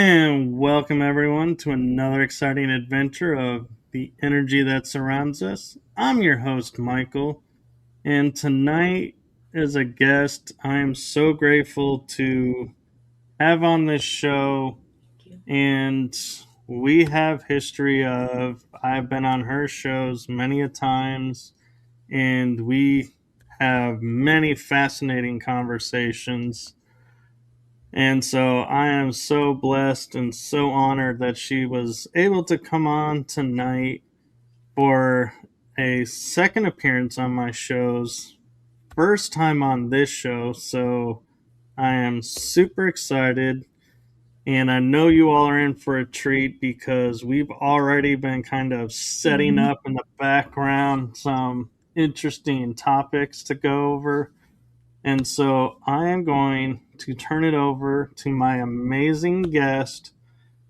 And welcome everyone to another exciting adventure of the energy that surrounds us. I'm your host, Michael, and tonight, as a guest, I am so grateful to have on this show. And we have history of, I've been on her shows many a times, and we have many fascinating conversations. And so I am so blessed and so honored that she was able to come on tonight for a second appearance on my shows. First time on this show, so I am super excited. And I know you all are in for a treat because we've already been kind of setting up in the background some interesting topics to go over. And so I am going to turn it over to my amazing guest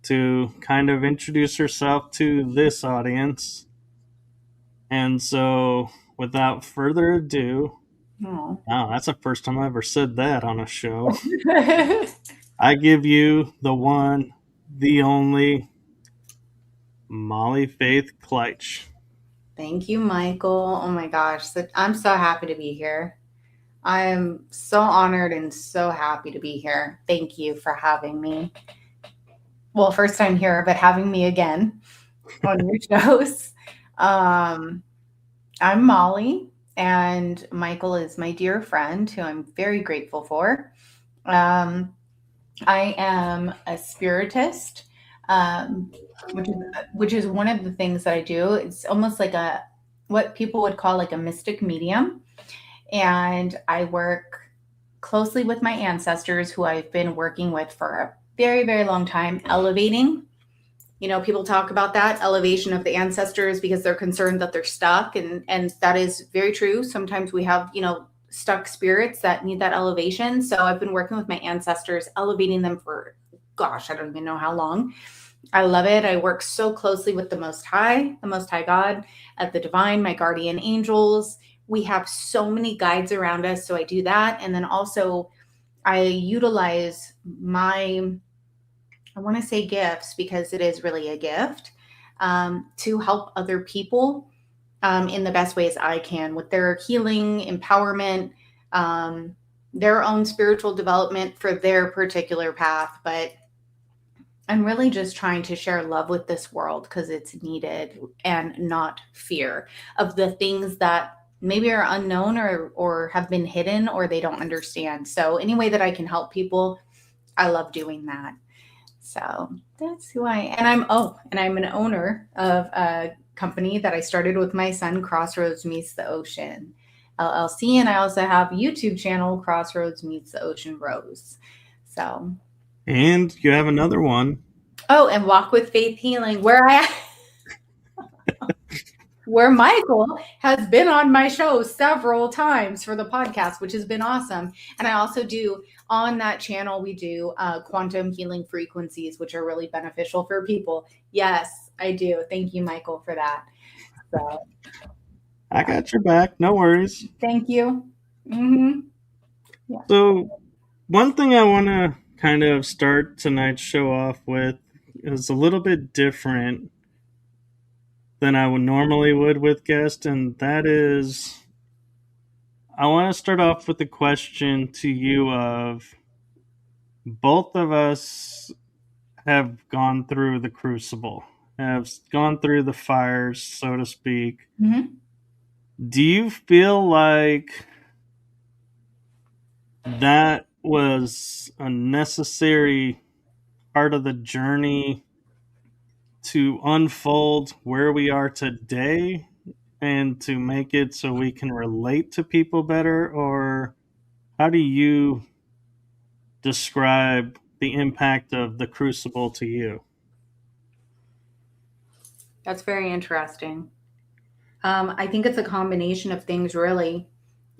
to kind of introduce herself to this audience. And so, without further ado, Oh. wow, that's the first time I ever said that on a show. I give you the one, the only Molly Faith Kleitsch. Thank you, Michael. Oh my gosh, I'm so happy to be here. I am so honored and so happy to be here. Thank you for having me. Well, first time here, but having me again on your shows. Um, I'm Molly, and Michael is my dear friend who I'm very grateful for. Um, I am a spiritist, um, which is one of the things that I do. It's almost like a what people would call like a mystic medium, and I work closely with my ancestors who I've been working with for a very, very long time, elevating. People talk about that elevation of the ancestors because they're concerned that they're stuck, and that is very true. Sometimes we have, stuck spirits that need that elevation. So I've been working with my ancestors, elevating them for, gosh, I don't even know how long. I love it. I work so closely with the Most High God, the divine, my guardian angels. We have so many guides around us. So I do that. And then also I utilize I want to say gifts because it is really a gift, to help other people in the best ways I can with their healing, empowerment, their own spiritual development for their particular path. But I'm really just trying to share love with this world because it's needed, and not fear of the things that maybe are unknown or have been hidden or they don't understand. So any way that I can help people, I love doing that. So that's who I am. And I'm an owner of a company that I started with my son, Crossroads Meets the Ocean LLC. And I also have a YouTube channel, Crossroads Meets the Ocean Rose. So. And you have another one. Oh, and Walk with Faith Healing, where Michael has been on my show several times for the podcast, which has been awesome. And I also do on that channel, we do quantum healing frequencies, which are really beneficial for people. Yes, I do. Thank you, Michael, for that. So, I got your back, no worries. thank you. Mm-hmm. Yeah. So, one thing I want to kind of start tonight's show off with is a little bit different than I would normally would with guests, and that is I want to start off with a question to you of both of us have gone through the crucible, have gone through the fires, so to speak. Mm-hmm. Do you feel like that was a necessary part of the journey to unfold where we are today and to make it so we can relate to people better? Or how do you describe the impact of the crucible to you? That's very interesting. I think it's a combination of things, really.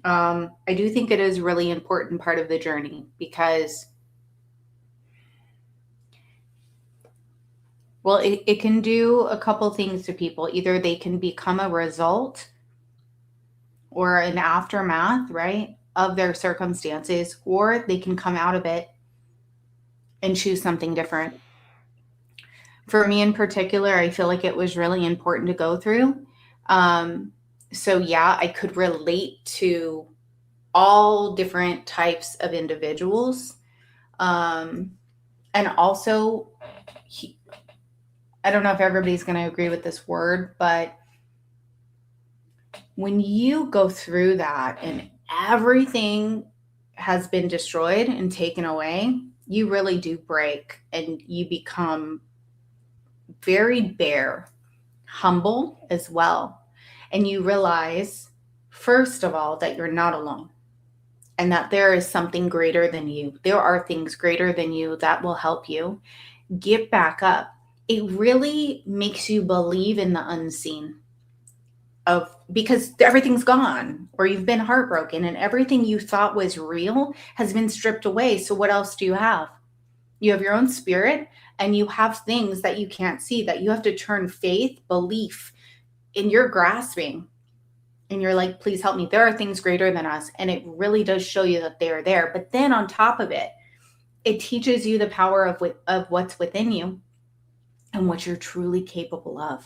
I do think it is a really important part of the journey because, well, it can do a couple things to people. Either they can become a result or an aftermath, right, of their circumstances, or they can come out of it and choose something different. For me in particular, I feel like it was really important to go through. Um, so, yeah, I could relate to all different types of individuals. Um, and also, he, I don't know if everybody's going to agree with this word, but when you go through that and everything has been destroyed and taken away, you really do break and you become very bare, humble as well. And you realize, first of all, that you're not alone and that there is something greater than you. There are things greater than you that will help you get back up. It really makes you believe in the unseen of because everything's gone or you've been heartbroken and everything you thought was real has been stripped away. So what else do you have? You have your own spirit and you have things that you can't see that you have to turn faith, belief in your grasping. And you're like, please help me. There are things greater than us. And it really does show you that they're there. But then on top of it, it teaches you the power of what's within you and what you're truly capable of.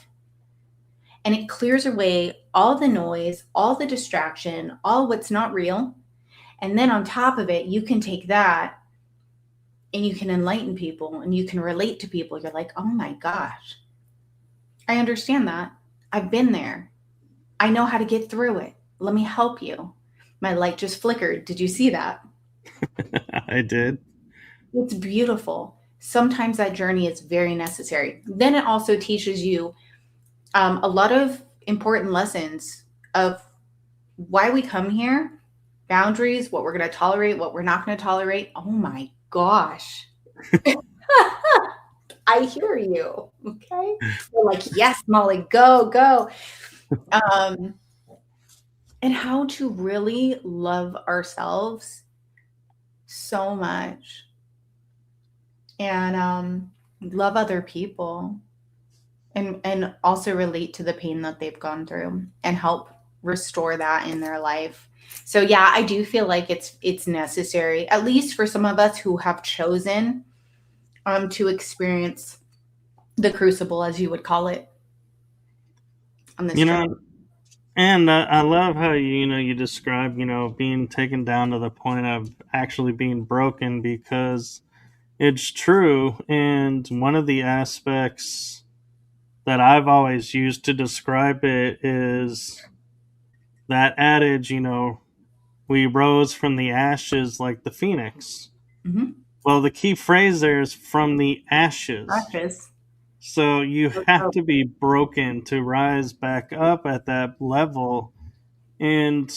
And it clears away all the noise, all the distraction, all what's not real. And then on top of it, you can take that and you can enlighten people and you can relate to people. You're like, oh my gosh, I understand that. I've been there. I know how to get through it. Let me help you. My light just flickered. Did you see that? I did. It's beautiful. Sometimes that journey is very necessary. Then it also teaches you a lot of important lessons of why we come here, boundaries, what we're going to tolerate, what we're not going to tolerate. Oh my gosh. I hear you. Okay. We're like, yes, Molly, go, go. Um, and how to really love ourselves so much and love other people and also relate to the pain that they've gone through and help restore that in their life. So yeah, I do feel like it's necessary, at least for some of us who have chosen to experience the crucible, as you would call it, on this You journey. know, and I love how you describe being taken down to the point of actually being broken because it's true. And one of the aspects that I've always used to describe it is that adage, we rose from the ashes like the phoenix. Mm-hmm. Well, the key phrase there is from the ashes. Precious. So you have to be broken to rise back up at that level. And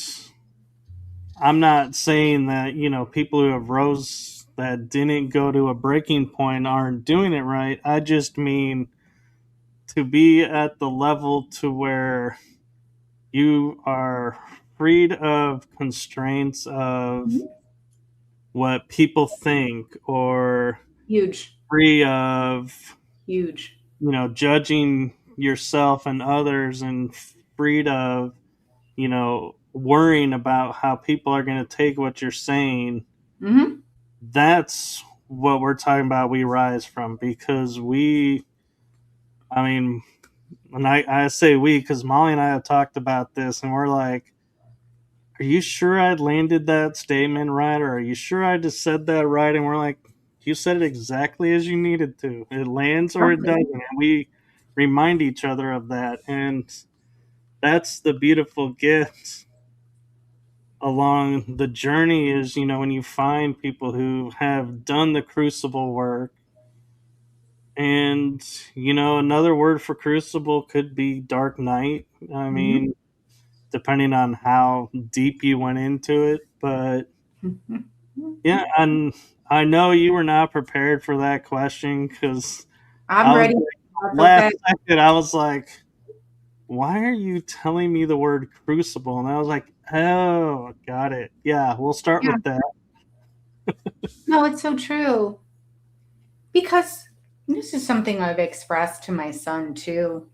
I'm not saying that, people who have rose that didn't go to a breaking point aren't doing it right. I just mean to be at the level to where you are freed of constraints of Mhm. what people think or Huge, free of huge. judging yourself and others and freed of worrying about how people are going to take what you're saying. Mm-hmm. That's what we're talking about. We rise from because I mean, and I say we because Molly and I have talked about this, and we're like, are you sure I landed that statement right? Or are you sure I just said that right? And we're like, you said it exactly as you needed to. It lands or it doesn't. And we remind each other of that. And that's the beautiful gift along the journey is, when you find people who have done the crucible work. And, another word for crucible could be dark night. I Mm-hmm. mean, depending on how deep you went into it. But yeah, and I know you were not prepared for that question because I'm I was ready. like, That's last okay. second, I was like, why are you telling me the word crucible? And I was like, oh, got it. Yeah, we'll start Yeah. with that. No, it's so true. Because this is something I've expressed to my son too.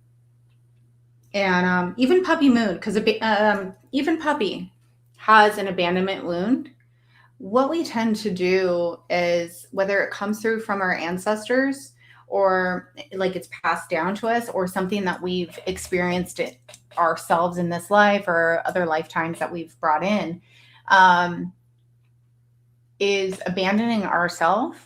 And even Puppy Moon, because even Puppy has an abandonment wound. What we tend to do is, whether it comes through from our ancestors or like it's passed down to us, or something that we've experienced it ourselves in this life or other lifetimes that we've brought in, um, is abandoning ourselves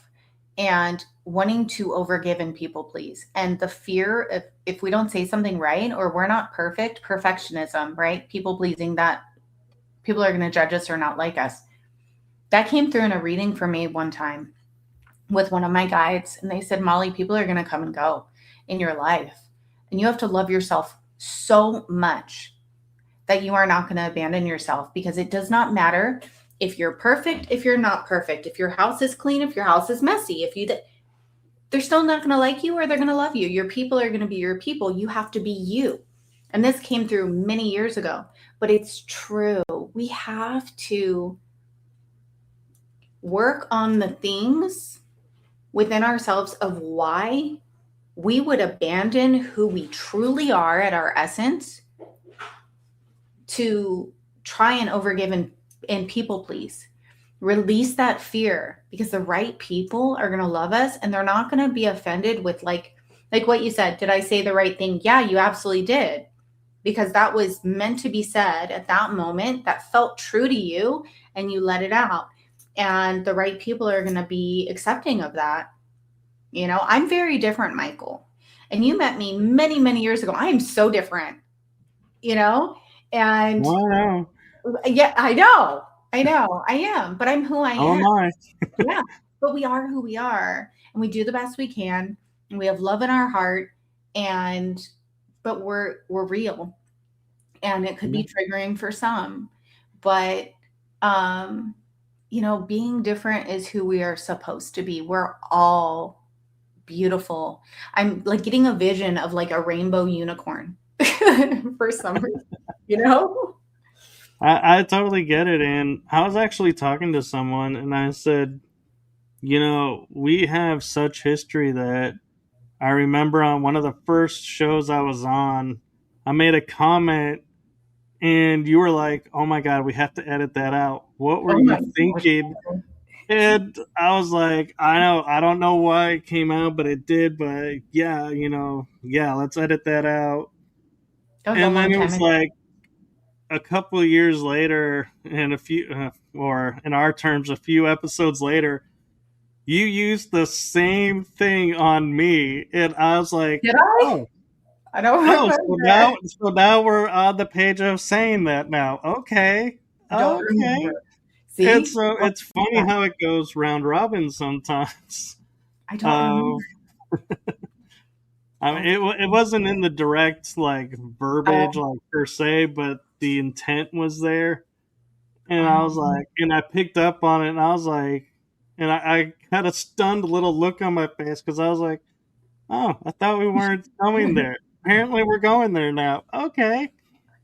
and wanting to overgive and people please. And the fear of if we don't say something right or we're not perfect, perfectionism, right? People pleasing, that people are going to judge us or not like us. That came through in a reading for me one time with one of my guides. And they said, Molly, people are going to come and go in your life. And you have to love yourself so much that you are not going to abandon yourself, because it does not matter if you're perfect, if you're not perfect, if your house is clean, if your house is messy, if you, they're still not going to like you or they're going to love you. Your people are going to be your people. You have to be you. And this came through many years ago, but it's true. We have to work on the things within ourselves of why we would abandon who we truly are at our essence to try and overgive and people please. Release that fear, because the right people are going to love us and they're not going to be offended with like what you said. Did I say the right thing? Yeah, you absolutely did, because that was meant to be said at that moment, that felt true to you, and you let it out. And the right people are going to be accepting of that. You know, I'm very different, Michael. And you met me many, many years ago. I am so different, you know? And Wow. yeah, I know. I know. I am, but I'm who I Oh am. my. Yeah. But we are who we are, and we do the best we can, and we have love in our heart, and but we're real. And it could Yeah. be triggering for some, but um you know, being different is who we are supposed to be. We're all beautiful. I'm like getting a vision of like a rainbow unicorn for some reason, you know? I totally get it. And I was actually talking to someone and I said, we have such history that I remember on one of the first shows I was on, I made a comment and you were like, "Oh my god, we have to edit that out." What were Oh you my gosh. thinking? And I was like, I don't know why it came out, but it did. But yeah, yeah, let's edit that out. That was a And then long it time was ago. like a couple of years later, and a few, or in our terms, a few episodes later, you used the same thing on me, and I was like, Did I? oh, I don't oh, remember. so now we're on the page of saying that now. Okay, Don't okay. remember. And See? so it's funny how it goes round robin sometimes. I don't remember. Of I mean, Oh, it wasn't in the direct like verbiage oh, like per se, but the intent was there, and I was oh. like, and I picked up on it, and I was like, and I had a stunned little look on my face because I was like, oh, I thought we weren't going there. Apparently, we're going there now. Okay,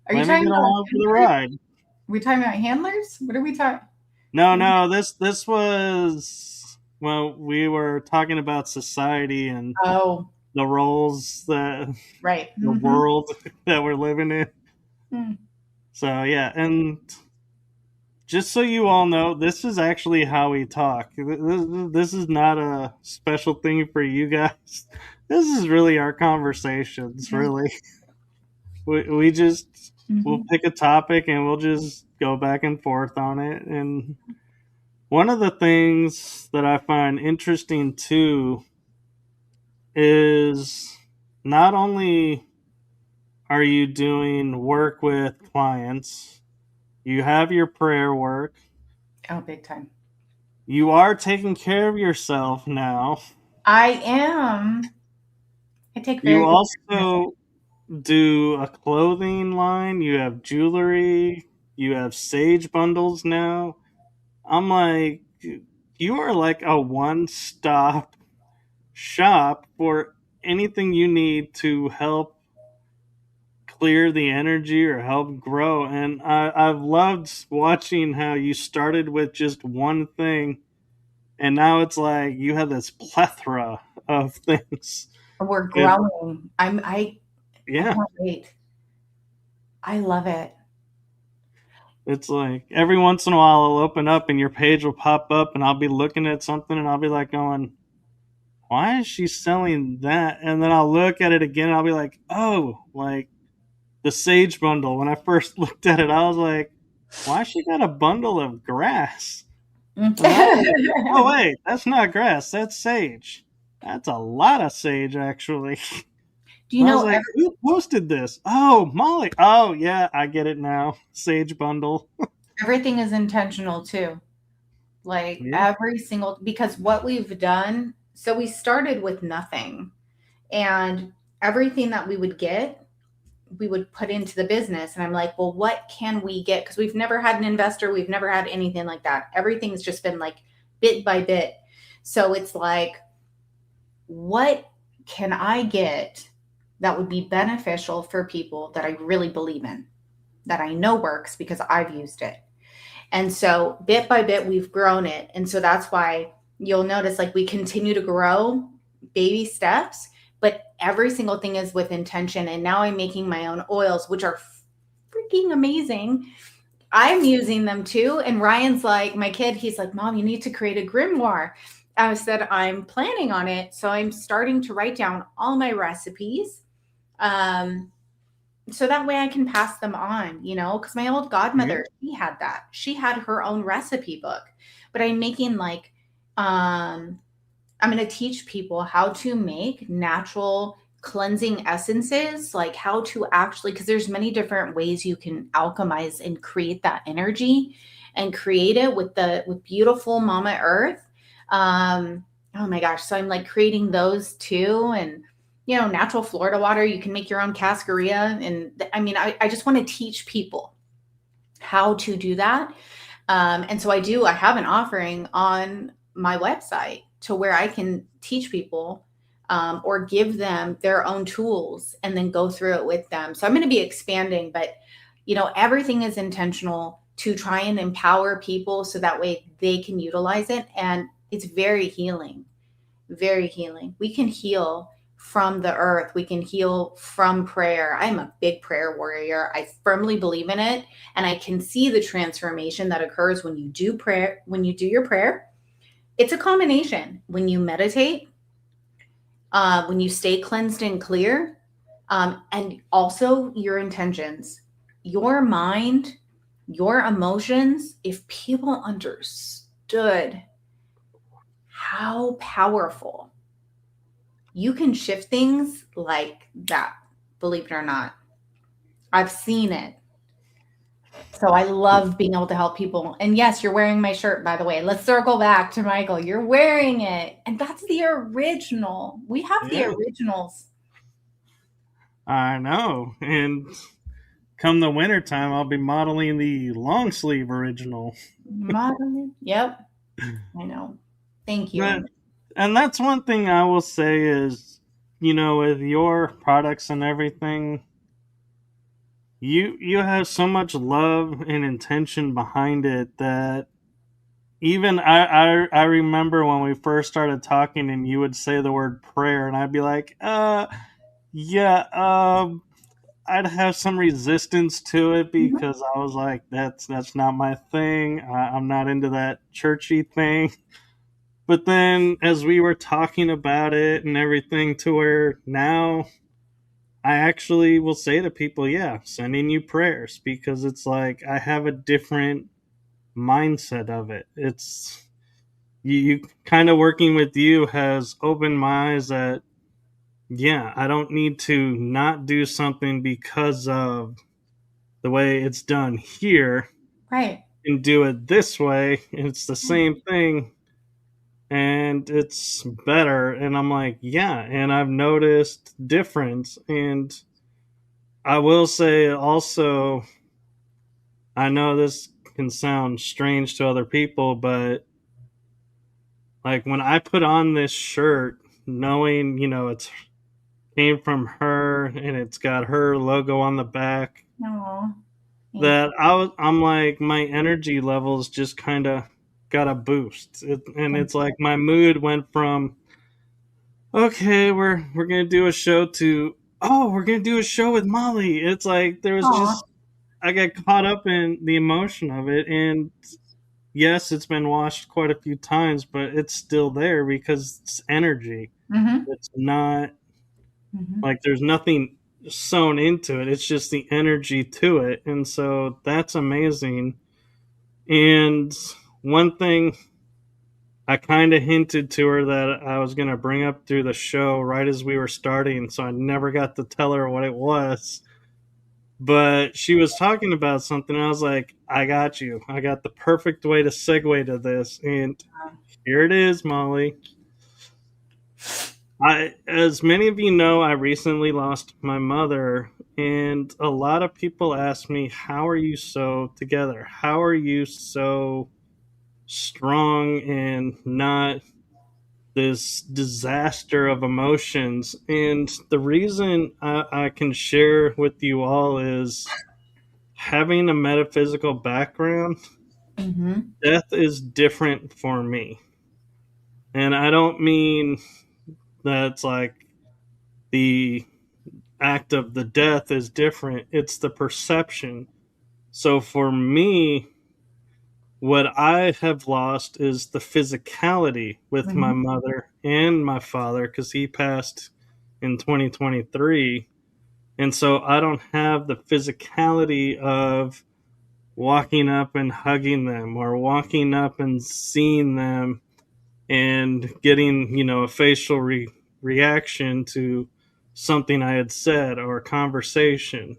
Are you let me talking get about along for the handlers? ride. Are we talking about handlers? What are we talking? No, no, this was well, we were talking about society and Oh, the roles that right. the Mm-hmm. world that we're living in. Mm. So yeah, and just so you all know, this is actually how we talk. This is not a special thing for you guys. This is really our conversations. Yeah. Really, we just we'll Mm-hmm. pick a topic and we'll just go back and forth on it. And one of the things that I find interesting too is not only are you doing work with clients, you have your prayer work, Oh, big time. you are taking care of yourself now. I am. I take You very good care of myself. also do a clothing line, you have jewelry, you have sage bundles now. I'm like, you are like a one stop shop for anything you need to help clear the energy or help grow. And I've loved watching how you started with just one thing and now it's like you have this plethora of things. We're And growing. I yeah, can't wait. I love it. it's like every once in a while I'll open up and your page will pop up and I'll be looking at something and I'll be like going, why is she selling that? And then I'll look at it again and I'll be like, oh, like the sage bundle. When I first looked at it, I was like, why she got a bundle of grass? And I was like, oh wait, that's not grass, that's sage. That's a lot of sage actually. Do you And I was know like, who posted this? Oh, Molly. Oh yeah, I get it now. Sage bundle. everything is intentional too? Like Yeah. every single, because what we've done, so we started with nothing, and everything that we would get, we would put into the business. And I'm like, well, what can we get? Because we've never had an investor, we've never had anything like that. Everything's just been like bit by bit. So it's like, what can I get that would be beneficial for people that I really believe in, that I know works because I've used it? And so bit by bit, we've grown it. And so that's why you'll notice like we continue to grow baby steps, but every single thing is with intention. And now I'm making my own oils, which are freaking amazing. I'm using them too. And Ryan's like, my kid, he's like, Mom, you need to create a grimoire. I said, I'm planning on it. So I'm starting to write down all my recipes. Um, so that way I can pass them on, because my old Yeah. godmother, she had that. She had her own recipe book. But I'm making like, um, I'm going to teach people how to make natural cleansing essences, like how to actually, because there's many different ways you can alchemize and create that energy and create it with beautiful Mama Earth. Oh my gosh. So I'm like creating those too. And natural Florida water, you can make your own cascarilla. And I mean, I just want to teach people how to do that. And so I have an offering on my website to where I can teach people, or give them their own tools and then go through it with them. So I'm going to be expanding, but everything is intentional to try and empower people so that way they can utilize it. And it's very healing, very healing. We can heal from the earth. We can heal from prayer. I'm a big prayer warrior. I firmly believe in it. And I can see the transformation that occurs when you do prayer, when you do your prayer. It's a combination. When you meditate, when you stay cleansed and clear, and also your intentions, your mind, your emotions. If people understood how powerful you can shift things like that, believe it or not. I've seen it. So I love being able to help people. And yes, you're wearing my shirt, by the way. Let's circle back to Michael. You're wearing it. And that's the original. We have the Yeah. originals. I know. And come the winter time, I'll be modeling the long sleeve original. Modeling. Yep. I know. Thank But, you. and that's one thing I will say is, with your products and everything, you have so much love and intention behind it that even I remember when we first started talking and you would say the word prayer and I'd be like, yeah, I'd have some resistance to it Mhm. because I was like, that's not my thing. I'm not into that churchy thing. But then as we were talking about it and everything, to where now I actually will say to people, yeah, sending you prayers, because it's like I have a different mindset of it. It's you kind of working with you has opened my eyes that yeah, I don't need to not do something because of the way it's done here Right. and do it this way. It's the same thing and it's better. And I'm like, yeah, and I've noticed difference. And I will say also, I know this can sound strange to other people, but like when I put on this shirt, knowing, it's came from her and it's got her logo on the back, No. Thank that I'm like my energy levels just kind of got a boost, and you. it's like my mood went from okay, we're gonna do a show to oh, we're gonna do a show with Molly. It's like there was Aw. just I got caught up in the emotion of it, and yes, it's been washed quite a few times, but it's still there because it's energy. Mm-hmm. It's not Mm-hmm. like there's nothing sewn into it. It's just the energy to it. And so that's amazing. And one thing I kind of hinted to her that I was going to bring up through the show right as we were starting, so I never got to tell her what it was. But she was talking about something, and I was like, I got you. I got the perfect way to segue to this. And here it is, Molly. As many of you know, I recently lost my mother, and a lot of people ask me, how are you so together? How are you so strong and not this disaster of emotions? And the reason I can share with you all is having a metaphysical background, Mm-hmm. death is different for me. And I don't mean that's like the act of the death is different, it's the perception. So for me, what I have lost is the physicality with my Mm-hmm. mother and my father because he passed in 2023. And so I don't have the physicality of walking up and hugging them or walking up and seeing them and getting, a facial reaction to something I had said or a conversation.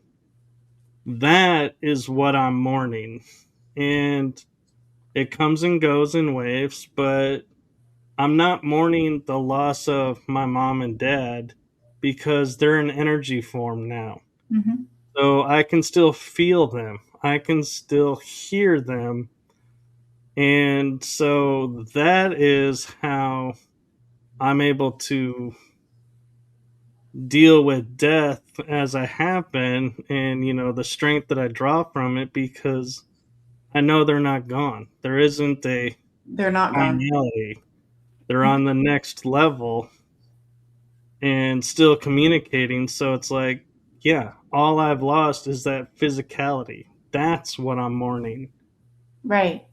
That is what I'm mourning. And it comes and goes in waves, but I'm not mourning the loss of my mom and dad because they're an energy form now. Mm-hmm. So I can still feel them, I can still hear them. And so that is how I'm able to deal with death as I have been, and the strength that I draw from it because I know they're not gone. There isn't a They're not gone. finality. They're on the next level and still communicating. So it's like, yeah, all I've lost is that physicality. That's what I'm mourning. Right.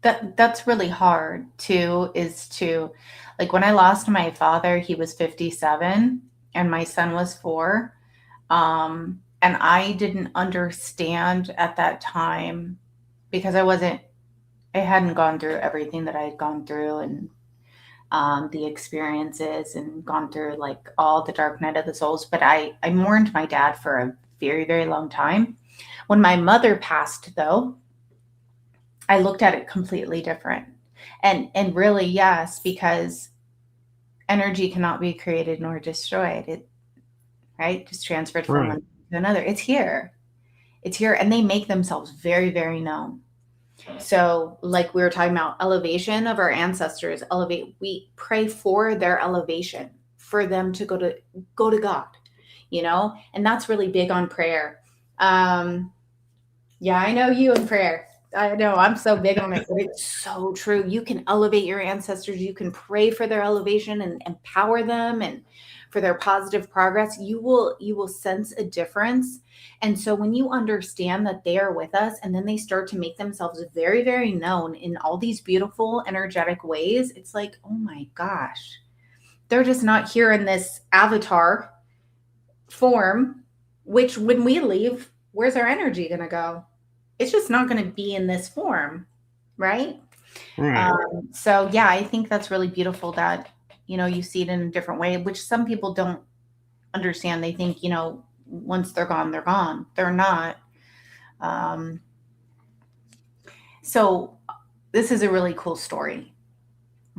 That's really hard too, is to, like, when I lost my father, he was 57 and my son was 4. And I didn't understand at that time because I hadn't gone through everything that I had gone through, and the experiences, and gone through like all the dark night of the souls. But I mourned my dad for a very, very long time. When my mother passed, though, I looked at it completely different. And really, yes, because energy cannot be created nor destroyed. It, right, just transferred from Right. one to another. It's here. It's here, and they make themselves very, very known. So, like we were talking about elevation of our ancestors, elevate, we pray for their elevation, for them to go to God, and that's really big on prayer. Um, yeah, I know you in prayer. I know I'm so big on it, but it's so true. You can elevate your ancestors. You can pray for their elevation and empower them and for their positive progress. You will sense a difference. And so when you understand that they are with us and then they start to make themselves very, very known in all these beautiful, energetic ways, it's like, oh my gosh, they're just not here in this avatar form, which when we leave, where's our energy going to go? It's just not going to be in this form, right? Right. So yeah, I think that's really beautiful that you see it in a different way, which some people don't understand. They think once they're gone, they're gone. They're not. Um, so this is a really cool story.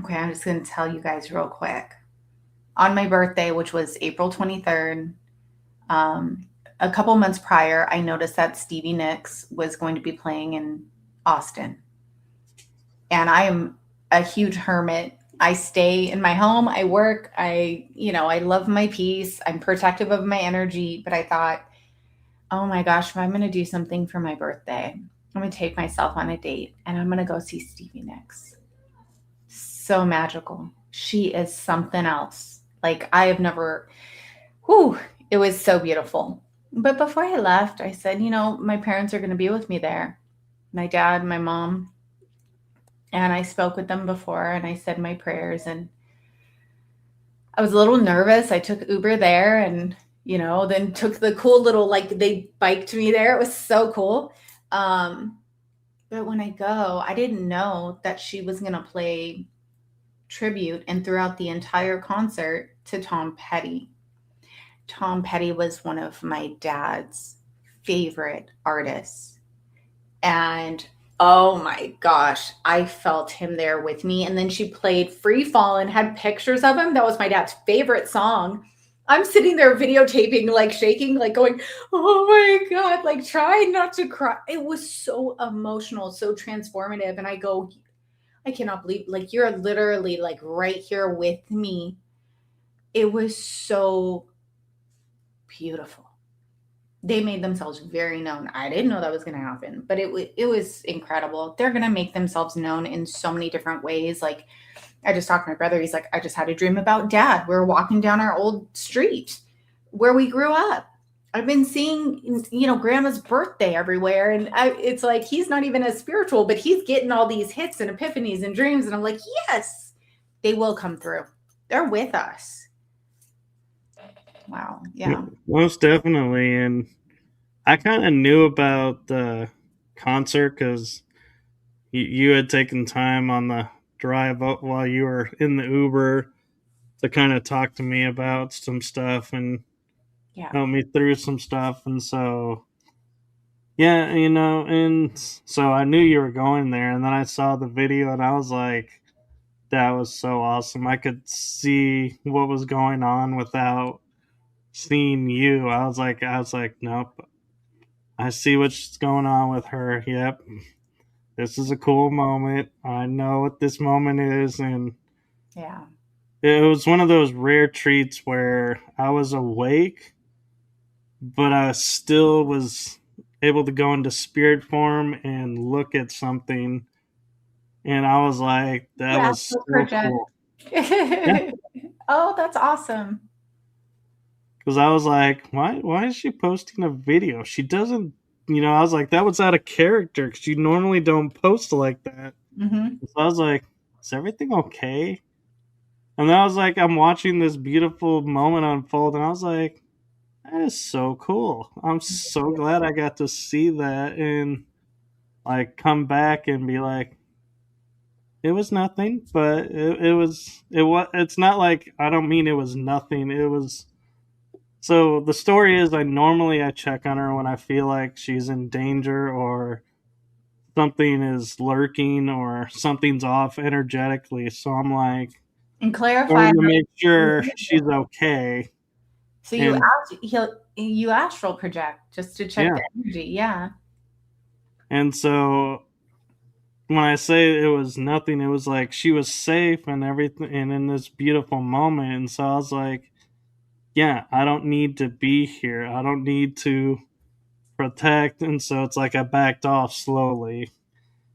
Okay, I'm just going to tell you guys real quick. On my birthday, which was April 23rd, um, a couple months prior, I noticed that Stevie Nicks was going to be playing in Austin. And I am a huge hermit. I stay in my home, I work, I love my peace, I'm protective of my energy. But I thought, oh my gosh, if I'm going to do something for my birthday, I'm going to take myself on a date and I'm going to go see Stevie Nicks. So magical. She is something else. Like, I have never, whew, it was so beautiful. But before I left, I said, my parents are going to be with me there, my dad, my mom. And I spoke with them before and I said my prayers. And I was a little nervous. I took Uber there and, then took the cool little, like, they biked me there. It was so cool. Um, but when I go, I didn't know that she was going to play tribute and throughout the entire concert to Tom Petty. Tom Petty was one of my dad's favorite artists. And oh my gosh, I felt him there with me. And then she played Free Fall and had pictures of him. That was my dad's favorite song. I'm sitting there videotaping, like shaking, like going, oh my God, like trying not to cry. It was so emotional, so transformative. And I go, I cannot believe, like, you're literally like right here with me. It was so beautiful. They made themselves very known. I didn't know that was going to happen, but it was incredible. They're going to make themselves known in so many different ways. Like, I just talked to my brother. He's like, I just had a dream about dad. We were walking down our old street where we grew up. I've been seeing, grandma's birthday everywhere. And it's like, he's not even as spiritual, but he's getting all these hits and epiphanies and dreams. And I'm like, yes, they will come through. They're with us. Wow. Yeah. Most definitely. And I kind of knew about the concert because you had taken time on the drive up while you were in the Uber to kind of talk to me about some stuff and Yeah. help me through some stuff. And so, yeah, and so I knew you were going there. And then I saw the video and I was like, that was so awesome. I could see what was going on without seeing you. I was like, nope. I see what's going on with her. Yep. This is a cool moment. I know what this moment is. And Yeah. it was one of those rare treats where I was awake, but I still was able to go into spirit form and look at something. And I was like, that You was astral so project. cool. Yeah. Oh, that's awesome. Because I was like, why is she posting a video? She doesn't, I was like, that was out of character because you normally don't post like that. Mm-hmm. So I was like, is everything okay? And then I was like, I'm watching this beautiful moment unfold, and I was like, that is so cool. I'm so glad I got to see that and like come back and be like, it was nothing, but it's not like I don't mean it was nothing. It was so the story is I check on her when I feel like she's in danger or something is lurking or something's off energetically. So I'm like And clarify. going to make sure she's okay. So And you astral project just to check yeah, the energy. Yeah. and so when I say it was nothing, it was like she was safe and everything, and in this beautiful moment. And so I was like, yeah, I don't need to be here. I don't need to protect. And so it's like I backed off slowly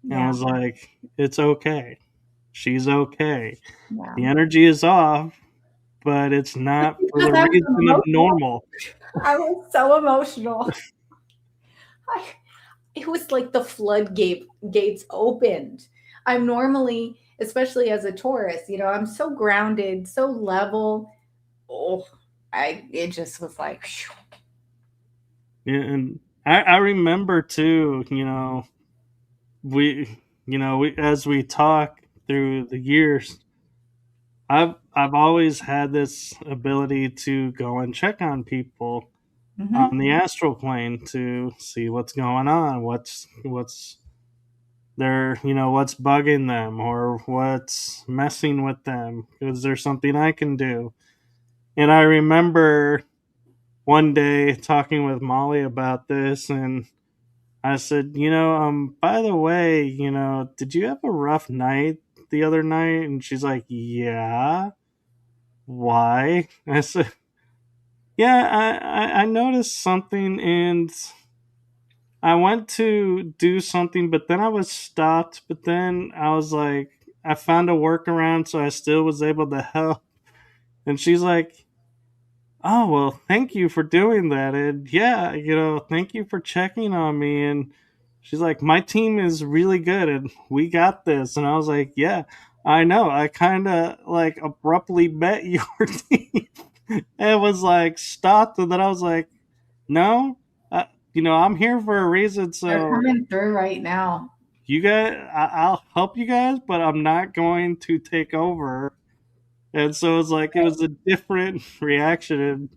and Yeah. was like, it's okay. She's okay. Yeah. The energy is off, but it's not for Because the I was reason of emotional. normal. I was so emotional. I, it was like the gates opened. I'm normally, especially as a Taurus, I'm so grounded, so level. Oh, it just was like, phew. Yeah, and I remember too, we as we talk through the years, I've always had this ability to go and check on people Mhm. on the astral plane to see what's going on, what's their, what's bugging them or what's messing with them. Is there something I can do? And I remember one day talking with Molly about this, and I said, by the way, did you have a rough night the other night? And she's like, yeah. Why? I said, yeah, I noticed something and I went to do something, but then I was stopped. But then I was like, I found a workaround, so I still was able to help. And she's like, oh, well, thank you for doing that. And yeah, thank you for checking on me. And she's like, my team is really good and we got this. And I was like, yeah, I know. I kind of like abruptly met your team. It was like stopped, and then I was like, no, I'm here for a reason. They're So coming through right now. you guys, I'll help you guys, but I'm not going to take over. And so it's like it was a different reaction. And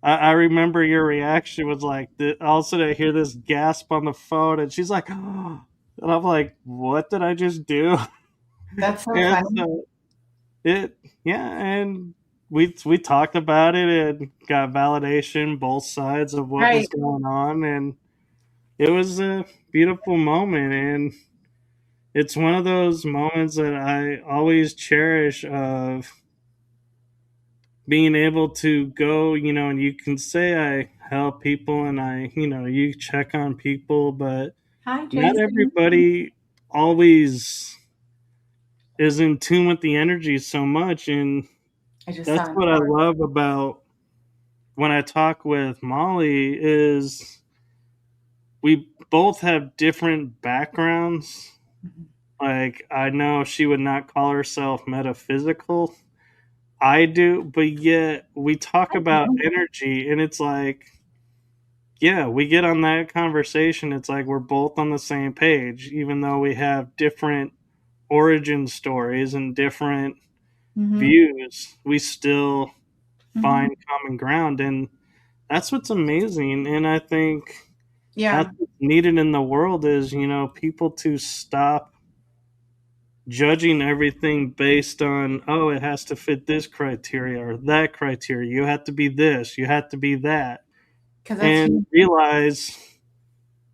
I remember your reaction was like, all of a sudden I hear this gasp on the phone, and she's like, oh, and I'm like, what did I just do? That's so And funny. so it, yeah, and we talked about it and got validation both sides of what was Right. going on, and it was a beautiful moment. And it's one of those moments that I always cherish of being able to go, and you can say I help people and you check on people, but Hi, not Jason. everybody always is in tune with the energy so much. And I just saw that's him what I card. love about when I talk with Molly is we both have different backgrounds. Like I know she would not call herself metaphysical. I do, but yet we talk I about do. energy and it's like yeah, we get on that conversation. It's like we're both on the same page, even though we have different origin stories and different Mm-hmm. views. We still Mm-hmm. find common ground, and that's what's amazing. And I think that's Yeah. what's needed in the world is people to stop judging everything based on it has to fit this criteria or that criteria. You have to be this. You have to be that, Because that's and human. realize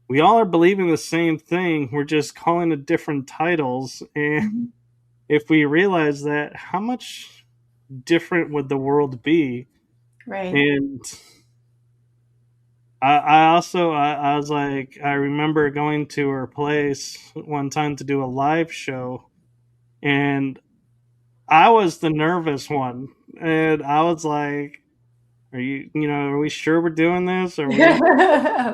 we all are believing the same thing. We're just calling it different titles. And Mhm. if we realize that, how much different would the world be? Right. And I also, I was like, I remember going to her place one time to do a live show, and I was the nervous one. And I was like, are we sure we're doing this? Are we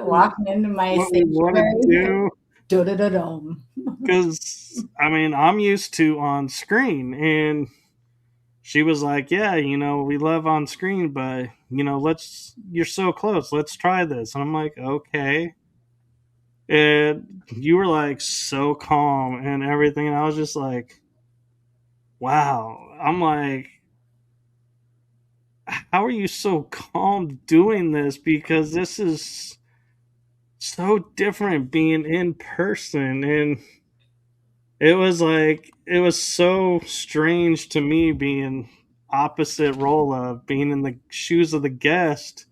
Walking into my what we want to sanctuary. do? Do-do-do-dum. Because I mean, I'm used to on screen, and she was like, "Yeah, we love on screen, but you're so close. Let's try this." And I'm like, "Okay." And you were like so calm and everything, and I was just like, "Wow." I'm like, "How are you so calm doing this? Because this is so different being in person." And it was so strange to me being opposite role of being in the shoes of the guest,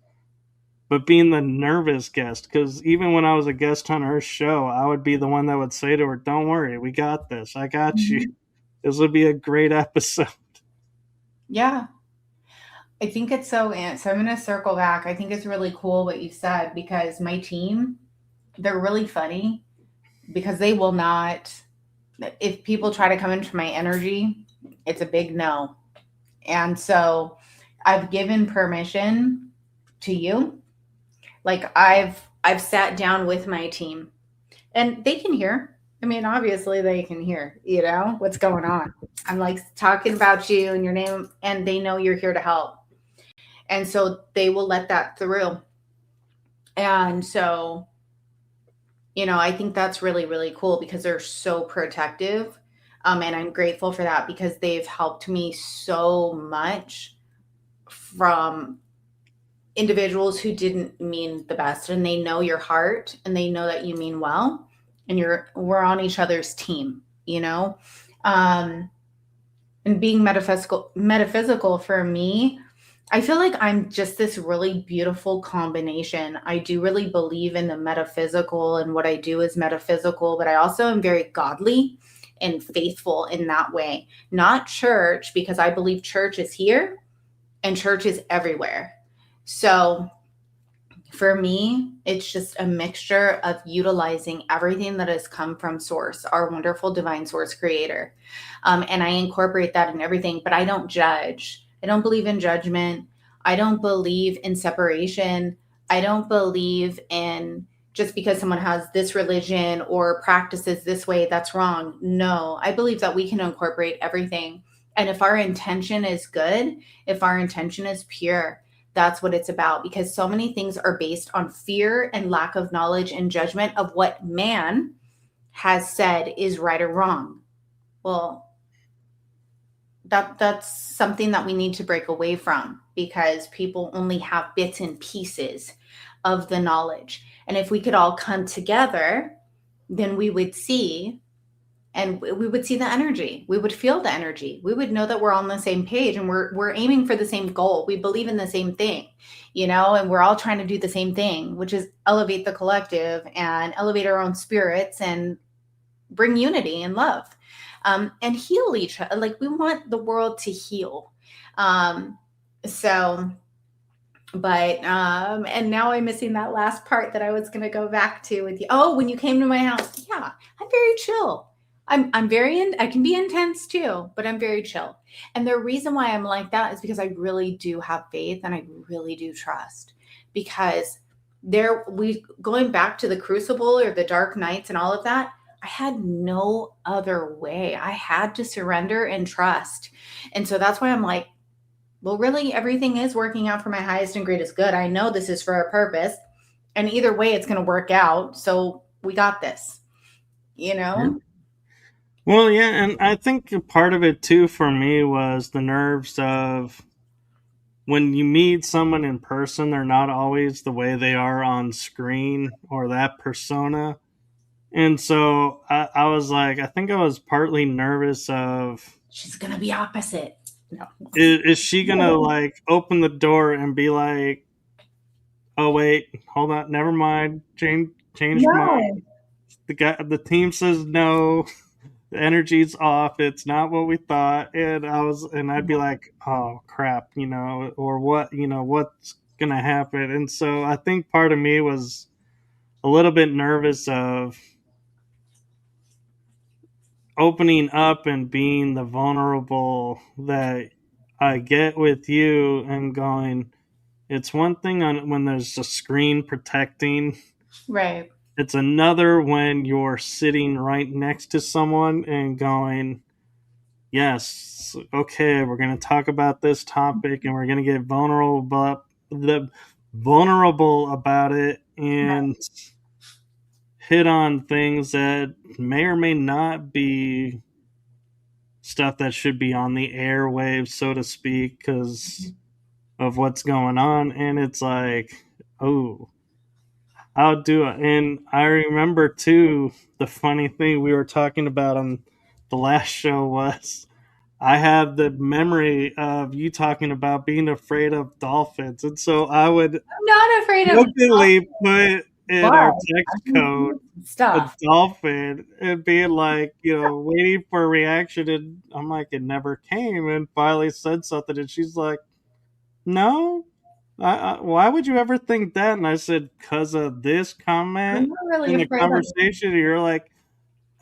but being the nervous guest. Because even when I was a guest on her show, I would be the one that would say to her, "Don't worry, we got this. I got you. Mhm. This would be a great episode." Yeah. I think it's so I'm going to circle back. I think it's really cool what you said because my team, they're really funny because they will not, if people try to come into my energy, it's a big no. And so I've given permission to you. Like I've sat down with my team and they can hear. I mean, obviously they can hear, what's going on. I'm like talking about you and your name and they know you're here to help. And so they will let that through. And so, I think that's really, really cool because they're so protective. And I'm grateful for that because they've helped me so much from individuals who didn't mean the best and they know your heart and they know that you mean well and we're on each other's team. um and being metaphysical for me, I feel like I'm just this really beautiful combination. I do really believe in the metaphysical and what I do is metaphysical, but I also am very godly and faithful in that way. Not church, because I believe church is here and church is everywhere. So for me, it's just a mixture of utilizing everything that has come from Source, our wonderful divine Source creator. And I incorporate that in everything, but I don't judge. I don't believe in judgment. I don't believe in separation. I don't believe in just because someone has this religion or practices this way, that's wrong. No, I believe that we can incorporate everything. And if our intention is good, if our intention is pure, that's what it's about, because so many things are based on fear and lack of knowledge and judgment of what man has said is right or wrong. Well, that's something that we need to break away from, because people only have bits and pieces of the knowledge. And if we could all come together, then we would see, and we would see the energy. We would feel the energy. We would know that we're on the same page, and we're aiming for the same goal. We believe in the same thing, and we're all trying to do the same thing, which is elevate the collective and elevate our own spirits and bring unity and love, and heal each other. Like, we want the world to heal. So, but and now I'm missing that last part that I was going to go back to with you. Oh, when you came to my house, yeah, I'm very chill. I'm very I can be intense too, but I'm very chill. And the reason why I'm like that is because I really do have faith and I really do trust. Because we going back to the crucible or the dark nights and all of that, I had no other way. I had to surrender and trust. And so that's why I'm like, well, really, everything is working out for my highest and greatest good. I know this is for a purpose. And either way, it's going to work out. So we got this, you Yeah. know? Well, yeah, and I think a part of it too for me was the nerves of when you meet someone in person, they're not always the way they are on screen or that persona. And so I was like, I think I was partly nervous of, She's going to be opposite. No. is she gonna like open the door and be like, oh wait, hold on, never mind, changed my No. the team says no, the energy's off, it's not what we thought, and I'd be like, oh crap, or what, what's gonna happen. And so I think part of me was a little bit nervous of opening up and being the vulnerable that I get with you and going, it's one thing on when there's a screen protecting. Right. It's another when you're sitting right next to someone and going, yes, okay, we're going to talk about this topic and we're going to get vulnerable about it and hit on things that may or may not be stuff that should be on the airwaves, so to speak, because of what's going on. And it's like, oh, I'll do it. And I remember too, the funny thing we were talking about on the last show was I have the memory of you talking about being afraid of dolphins. And so I would I'm not afraid of jokingly put in our but text code a stuff. dolphin and being like, waiting for a reaction. And I'm like, it never came. And finally said something. And she's like, no, why would you ever think that? And I said, because of this I'm comment not really in the afraid of conversation. And you're like,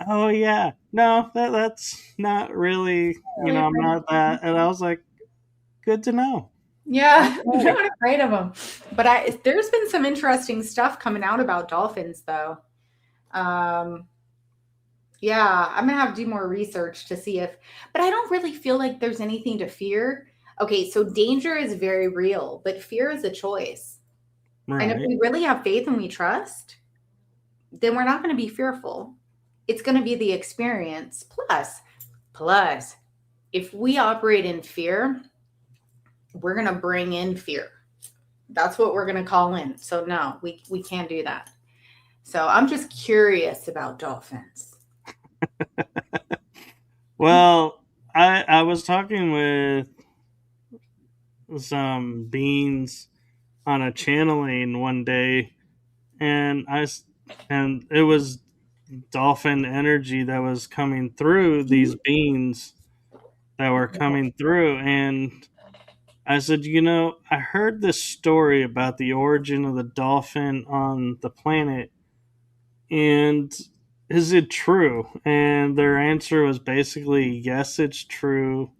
oh, yeah, no, that's not really, really I'm afraid not of that. And I was like, good to know. Yeah, I'm Okay. not afraid of them. But there's been some interesting stuff coming out about dolphins, though. Um, yeah, I'm gonna have to do more research to see if, but I don't really feel like there's anything to fear. Okay, so danger is very real, but fear is a choice. And if Right. we really have faith and we trust, then we're not going to be fearful. It's going to be the experience. Plus, if we operate in fear, we're going to bring in fear. That's what we're going to call in. So no, we can't do that. So I'm just curious about dolphins. Well, I was talking with some beans on a channeling one day, and and it was dolphin energy that was coming through these beans that were coming through. And I said, I heard this story about the origin of the dolphin on the planet, and is it true? And their answer was basically, yes, it's true,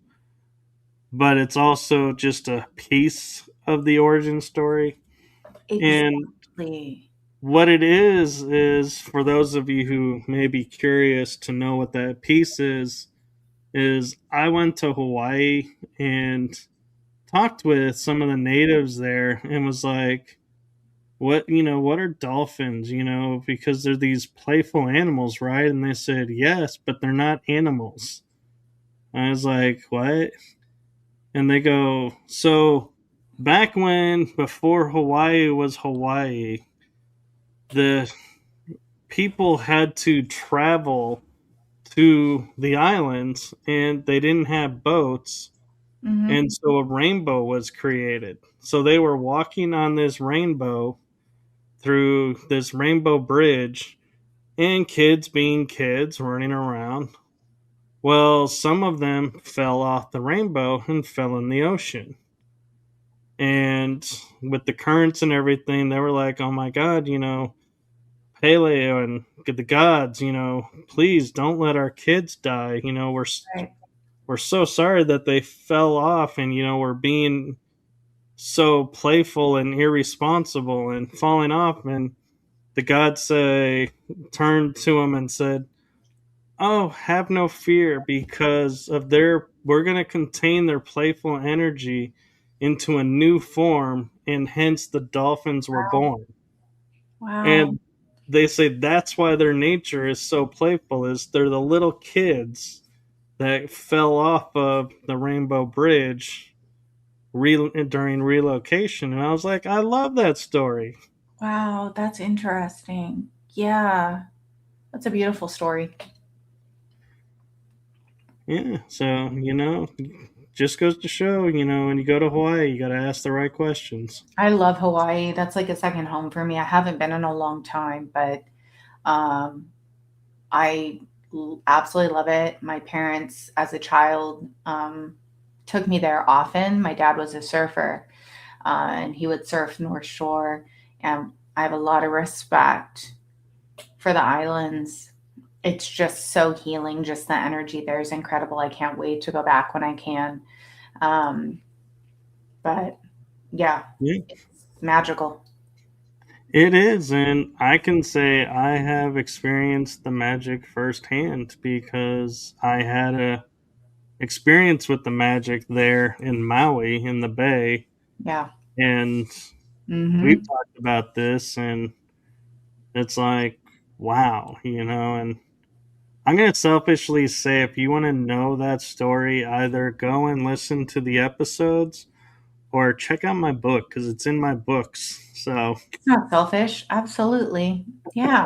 but it's also just a piece of the origin story. And Exactly. what it is for those of you who may be curious to know what that piece is I went to Hawaii and talked with some of the natives there and was like, what are dolphins, because they're these playful animals, right? And they said, yes, but they're not animals. I was like, what? And they go, so back when, before Hawaii was Hawaii, the people had to travel to the islands and they didn't have boats. Mm-hmm. And so a rainbow was created. So they were walking on this rainbow through this rainbow bridge, and kids being kids running around. Well, some of them fell off the rainbow and fell in the ocean. And with the currents and everything, they were like, oh my God, Pele and the gods, please don't let our kids die. Right. We're so sorry that they fell off, and we're being so playful and irresponsible and falling off. And the gods turned to him and said, oh, have no fear, because we're going to contain their playful energy into a new form, and hence the dolphins were born. Wow. And they say that's why their nature is so playful, is they're the little kids that fell off of the Rainbow Bridge during relocation. And I was like, I love that story. Wow, that's interesting. Yeah, that's a beautiful story. Yeah, so just goes to show, when you go to Hawaii, you got to ask the right questions. I love Hawaii. That's like a second home for me. I haven't been in a long time, but um, I absolutely love it. My parents, as a child, took me there often. My dad was a surfer, and he would surf North Shore. And I have a lot of respect for the islands. It's just so healing. Just the energy there is incredible. I can't wait to go back when I can. Um, but yeah, Yeah, it's magical. it is, and I can say I have experienced the magic firsthand because I had a experience with the magic there in Maui in the bay, Yeah. and we've Hmm. talked about this, and it's like, wow, and I'm going to selfishly say if you want to know that story, either go and listen to the episodes or check out my book because it's in my books. So, It's not selfish. Absolutely. Yeah.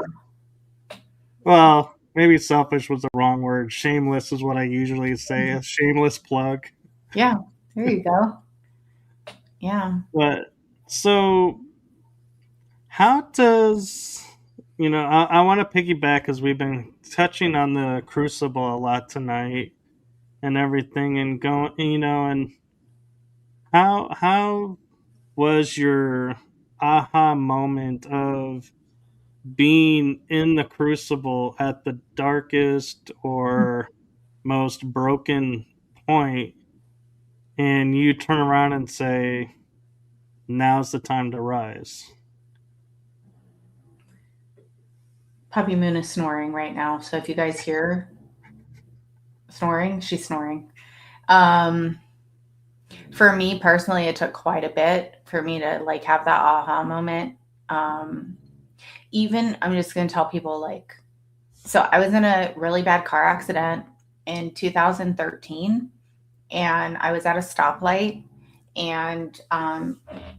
well, maybe selfish was the wrong word. Shameless is what I usually say, a shameless plug. Yeah. There you go. Yeah. But so, how does, I want to piggyback because we've been touching on the crucible a lot tonight and everything, and going, and how was your aha moment of being in the crucible at the darkest or most broken point, and you turn around and say, now's the time to rise? Puppy Moon is snoring right now. So if you guys hear snoring, she's snoring. Um, for me personally, it took quite a bit for me to like have that aha moment. Um, Even I'm just going to tell people like, so I was in a really bad car accident in 2013, and I was at a stoplight, and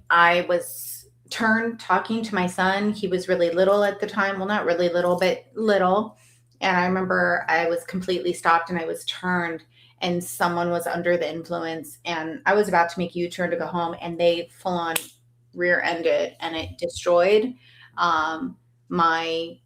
I was turned talking to my son. He was really little at the time. Well, not really little, but little. And I remember I was completely stopped and I was turned, and someone was under the influence, and I was about to make a U-turn to go home, and they full on rear ended, and it destroyed um, my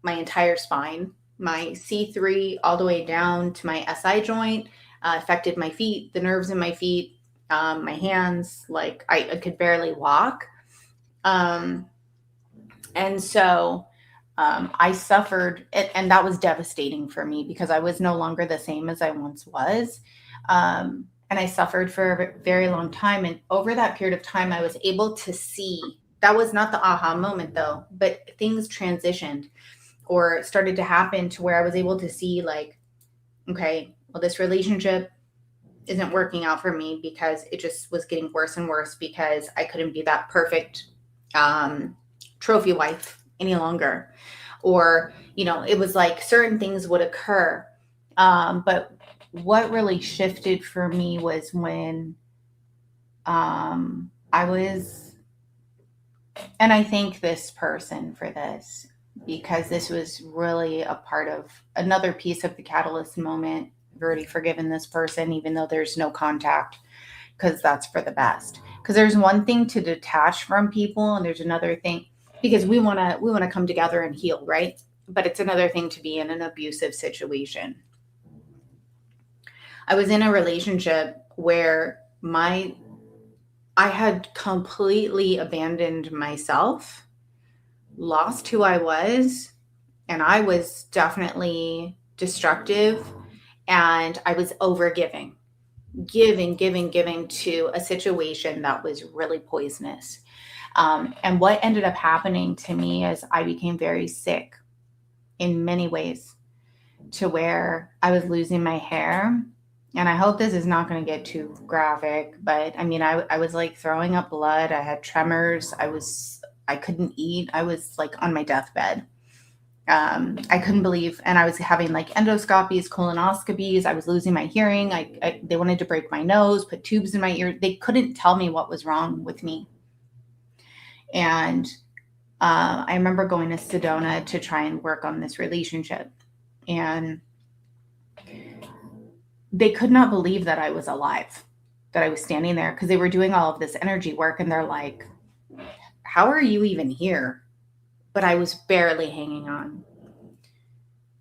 my entire spine, my C3 all the way down to my SI joint, affected my feet, the nerves in my feet, my hands. Like I could barely walk. Um, and so I suffered, and that was devastating for me because I was no longer the same as I once was. And I suffered for a very long time. And over that period of time, I was able to see. That was not the aha moment though, but things transitioned or started to happen to where I was able to see like, okay, well, this relationship isn't working out for me because it just was getting worse and worse because I couldn't be that perfect um, trophy wife any longer. Or, it was like certain things would occur. But what really shifted for me was when I was, and I thank this person for this because this was really a part of another piece of the catalyst moment. I've already forgiven this person, even though there's no contact, because that's for the best. Because there's one thing to detach from people, and there's another thing because we want to come together and heal, right? But it's another thing to be in an abusive situation. I was in a relationship where my I had completely abandoned myself, lost who I was, and I was definitely destructive, and I was over giving to a situation that was really poisonous. And what ended up happening to me is I became very sick in many ways, to where I was losing my hair. And I hope this is not going to get too graphic, but I mean, I was like throwing up blood. I had tremors. I couldn't eat. I was like on my deathbed. I couldn't believe, and I was having like endoscopies, colonoscopies. I was losing my hearing. They wanted to break my nose, put tubes in my ear. They couldn't tell me what was wrong with me. And I remember going to Sedona to try and work on this relationship. And they could not believe that I was alive, that I was standing there because they were doing all of this energy work. And they're like, how are you even here? But I was barely hanging on.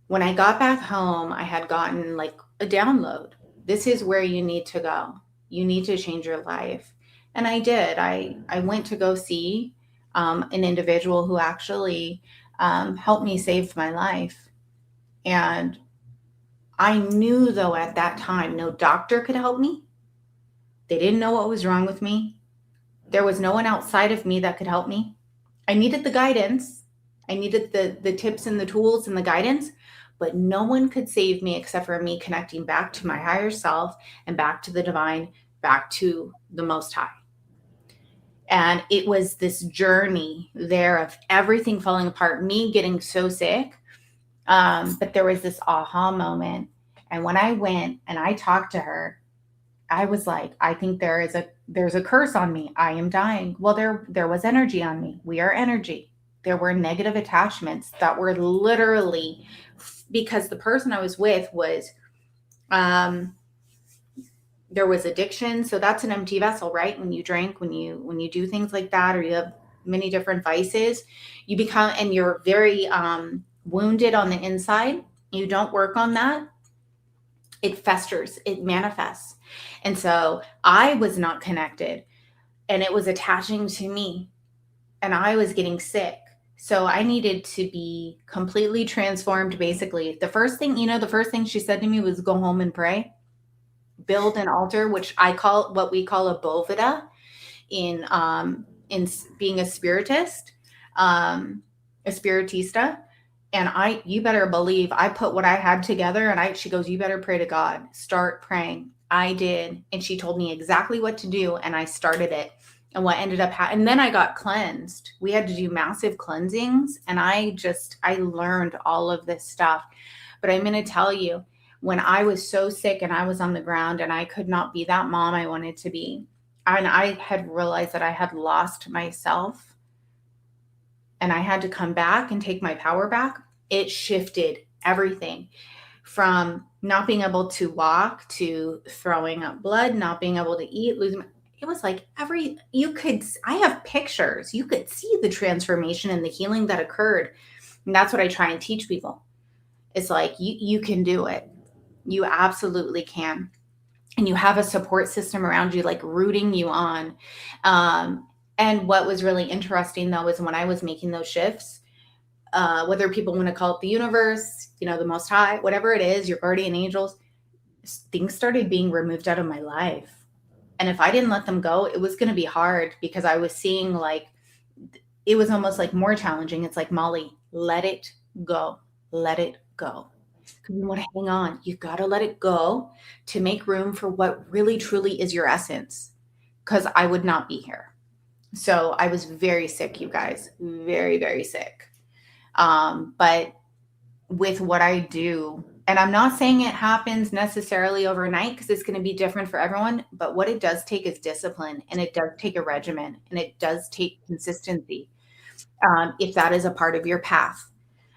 When I got back home, I had gotten like a download. This is where you need to go. You need to change your life. And I did. I went to go see an individual who actually helped me save my life. And I knew, though, at that time, no doctor could help me. They didn't know what was wrong with me. There was no one outside of me that could help me. I needed the guidance. I needed the tips and the tools and the guidance, but no one could save me except for me connecting back to my higher self and back to the divine, back to the Most High. And it was this journey there of everything falling apart, me getting so sick. But there was this aha moment. And when I went and I talked to her, I was like, I think there's a curse on me. I am dying. Well, there was energy on me. We are energy. There were negative attachments that were literally, because the person I was with was there was addiction. So that's an empty vessel, right? When you drink, when you do things like that, or you have many different vices, you become, and you're very wounded on the inside. You don't work on that, it festers, it manifests. And so I was not connected, and it was attaching to me, and I was getting sick. So I needed to be completely transformed. Basically, the first thing she said to me was go home and pray, build an altar, which I call, what we call a boveda in being a spiritist, a spiritista. And you better believe I put what I had together, and she goes, you better pray to God, start praying. I did. And she told me exactly what to do. And I started it. And what ended up happening, and then I got cleansed. We had to do massive cleansings. And I learned all of this stuff. But I'm going to tell you, when I was so sick and I was on the ground and I could not be that mom I wanted to be, and I had realized that I had lost myself, and I had to come back and take my power back, it shifted everything from not being able to walk to throwing up blood, not being able to eat, losing. It was like I have pictures. You could see the transformation and the healing that occurred. And that's what I try and teach people. It's like, you can do it. You absolutely can. And you have a support system around you, like rooting you on. And what was really interesting, though, is when I was making those shifts, whether people want to call it the universe, the Most High, whatever it is, your guardian angels, things started being removed out of my life. And if I didn't let them go, it was going to be hard, because I was seeing like it was almost like more challenging. It's like, Molly, let it go. Let it go. Because you want to hang on. You got to let it go to make room for what really truly is your essence. Because I would not be here. So I was very sick, you guys, very, very sick. But with what I do, and I'm not saying it happens necessarily overnight because it's going to be different for everyone, but what it does take is discipline, and it does take a regimen, and it does take consistency, if that is a part of your path.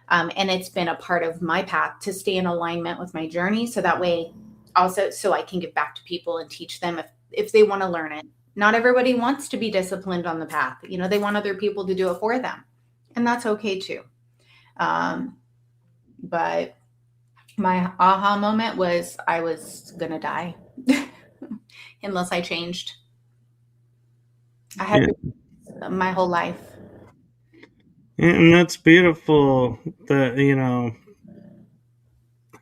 And it's been a part of my path to stay in alignment with my journey. So that way, also, so I can give back to people and teach them if they want to learn it. Not everybody wants to be disciplined on the path. They want other people to do it for them. And that's okay too. But my aha moment was I was going to die unless I changed. I had my whole life. And that's beautiful that,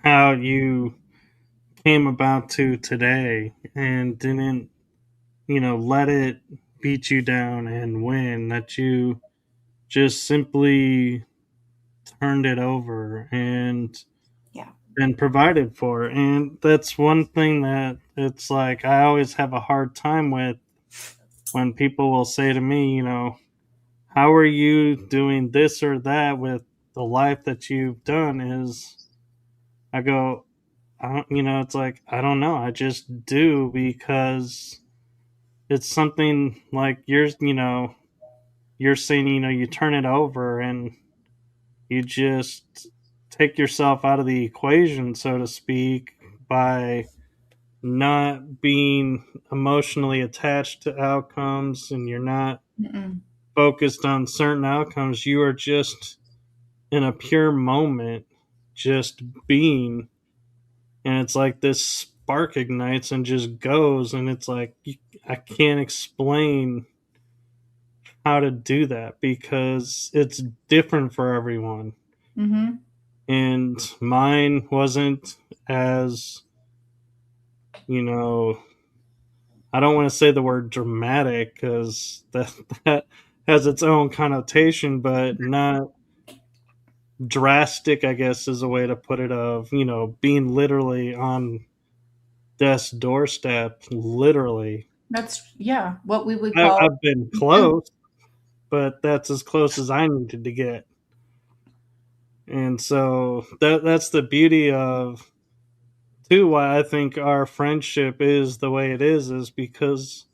how you came about to today and didn't, let it beat you down and win, that you just simply turned it over and Yeah. been provided for. And that's one thing that it's like I always have a hard time with when people will say to me, how are you doing this or that with the life that you've done? Is I go, I don't, it's like, I don't know. I just do because it's something like you're saying, you turn it over and you just take yourself out of the equation, so to speak, by not being emotionally attached to outcomes and you're not Mm-mm. focused on certain outcomes. You are just in a pure moment, just being. And it's like this spark ignites and just goes. And it's like, I can't explain how to do that because it's different for everyone. Mm-hmm. And mine wasn't as, you know, I don't want to say the word dramatic because that has its own connotation, but not drastic, I guess is a way to put it, of, being literally on death's doorstep, literally. That's, yeah, what we would I, call. I've been close, but that's as close as I needed to get. And so that's the beauty of, too, why I think our friendship is the way it is because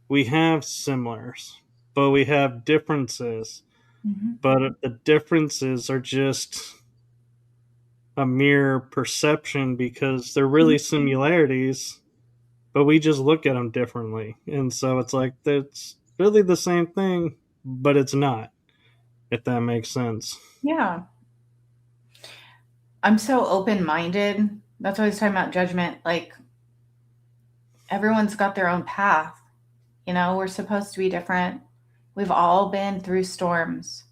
we have similars, but we have differences. Mhm. But the differences are just a mere perception because they're really similarities, but we just look at them differently. And so it's like it's really the same thing, but it's not, if that makes sense. Yeah. I'm so open minded. That's why I was talking about judgment. Like, everyone's got their own path. We're supposed to be different. We've all been through storms.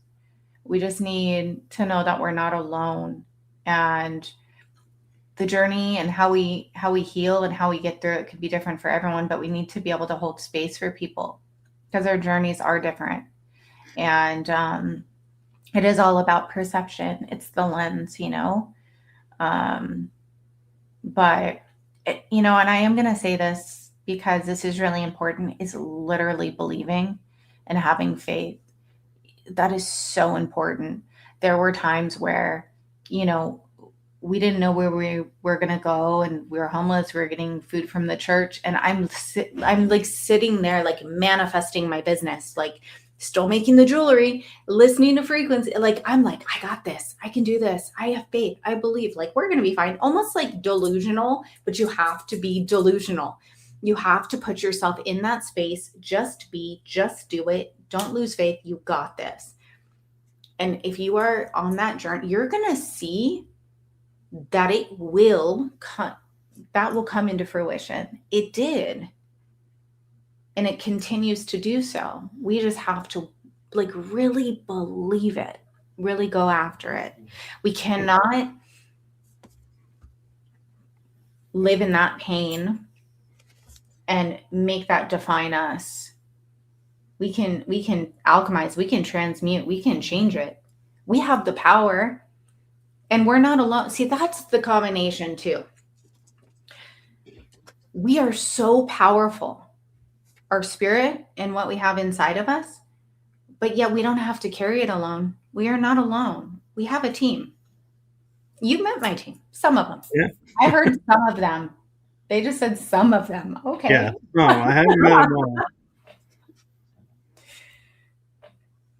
We just need to know that we're not alone. And the journey and how we heal and how we get through it could be different for everyone, but we need to be able to hold space for people because our journeys are different. And it is all about perception. It's the lens. Um, but and I am going to say this because this is really important, is literally believing and having faith. That is so important. There were times where, you know, we didn't know where we were going to go, and we were homeless. We were getting food from the church, and I'm like sitting there, like manifesting my business, like still making the jewelry, listening to frequency. Like, I'm like, I got this. I can do this. I have faith. I believe, like, we're going to be fine. Almost like delusional, but you have to be delusional. You have to put yourself in that space. Just be, just do it. Don't lose faith. You got this. And if you are on that journey, you're going to see that it will come, that will come into fruition. It did. And it continues to do so. We just have to, like, really believe it, really go after it. We cannot live in that pain and make that define us We can alchemize, we can transmute, we can change it. We have the power, and we're not alone. See, that's the combination too. We are so powerful, our spirit and what we have inside of us, but yet we don't have to carry it alone. We are not alone. We have a team. You met my team, some of them. Yeah. I heard some of them. They just said some of them. Yeah. Okay. No, I haven't met them all.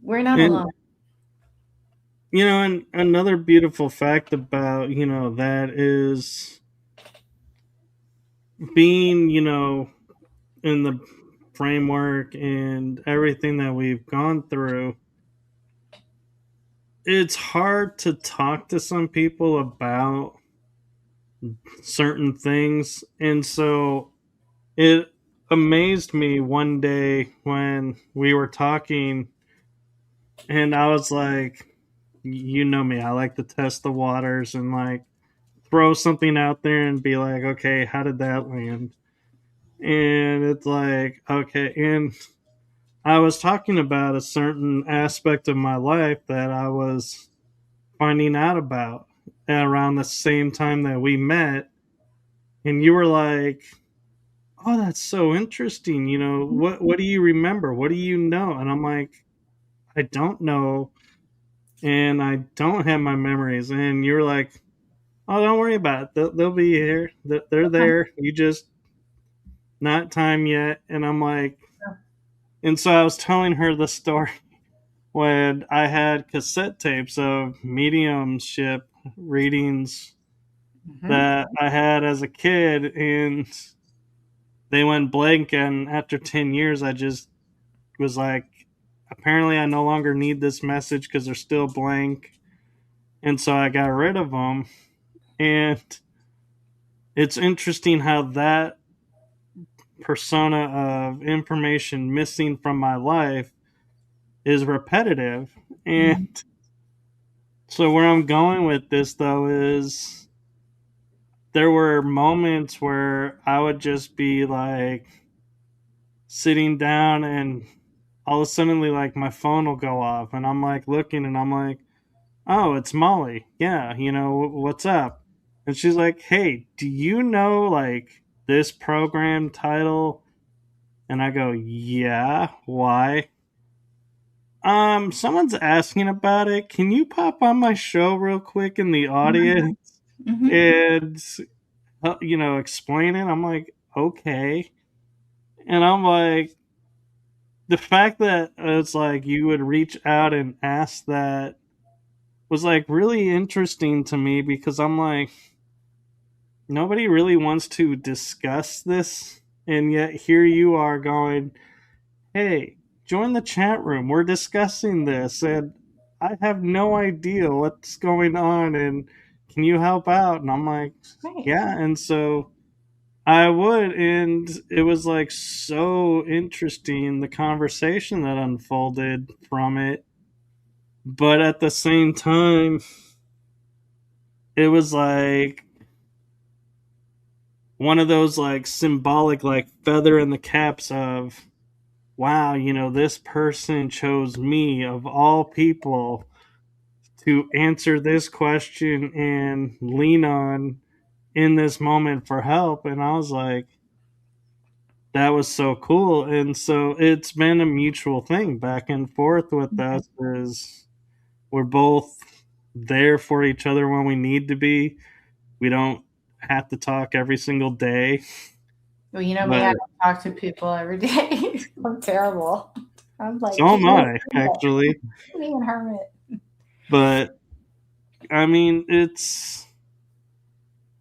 We're not And alone. and another beautiful fact about that is being in the framework and everything that we've gone through. It's hard to talk to some people about certain things, and so it amazed me one day when we were talking, and I was like, you know me, I like to test the waters and like throw something out there and be like, okay, how did that land? And it's like, okay. And I was talking about a certain aspect of my life that I was finding out about around the same time that we met. And you were like, oh, that's so interesting. What do you remember? What do you know? And I'm like, I don't know. And I don't have my memories. And you're like, oh, don't worry about it. They'll be here. They're there. You just not time yet. And I'm like, and so I was telling her the story when I had cassette tapes of mediumship readings Mhm. that I had as a kid, and they went blank. And after 10 years, I just was like, apparently, I no longer need this message because they're still blank. And so I got rid of them. And it's interesting how that persona of information missing from my life is repetitive. Mhm. And so, where I'm going with this, though, is there were moments where I would just be like sitting down, and all of a sudden, like, my phone will go off, and I'm like looking, and I'm like, oh, it's Molly. Yeah, what's up? And she's like, hey, do you know like this program title? And I go, yeah, why? Someone's asking about it. Can you pop on my show real quick in the Mhm. audience Mhm. and explain it? I'm like, okay. And I'm like, the fact that it's like you would reach out and ask that was like really interesting to me, because I'm like, nobody really wants to discuss this, and yet here you are going, hey, join the chat room, we're discussing this, and I have no idea what's going on, and can you help out? And I'm like, Right. yeah. And so I would, and it was like so interesting, the conversation that unfolded from it. But at the same time, it was like one of those like symbolic, like feather in the caps of, wow, this person chose me of all people to answer this question and lean on in this moment for help. And I was like, that was so cool. And so it's been a mutual thing back and forth with Mhm. us, is we're both there for each other when we need to be. We don't have to talk every single day, Well, you know me, but I don't talk to people every day. I'm terrible. I'm like, so keep am me I, a hermit. actually. Keep me a hermit. But I mean, it's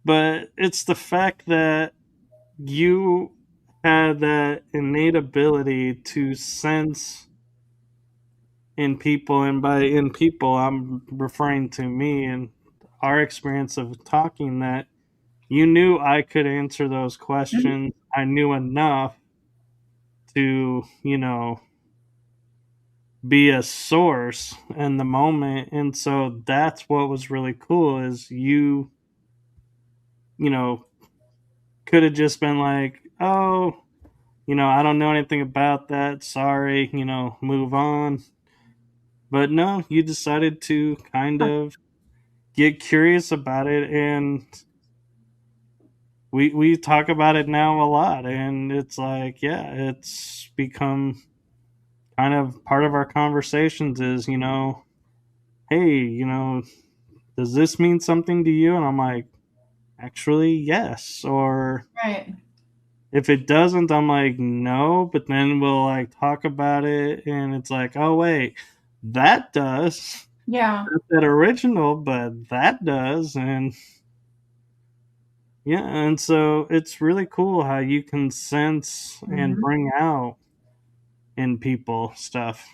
the fact that you had that innate ability to sense in people, and by in people, I'm referring to me and our experience of talking, that you knew I could answer those Mhm. questions. I knew enough to, be a source in the moment. And so that's what was really cool, is you know, could have just been like, oh, I don't know anything about that. Sorry, move on. But no, you decided to kind of get curious about it, and we talk about it now a lot, and it's like, yeah, it's become kind of part of our conversations is, hey, does this mean something to you? And I'm like, actually, yes. Or Right. if it doesn't, I'm like, no. But then we'll like talk about it, and it's like, oh wait, that does. Yeah. Not that original, but that does. And yeah, and so it's really cool how you can sense and Mhm. bring out in people stuff.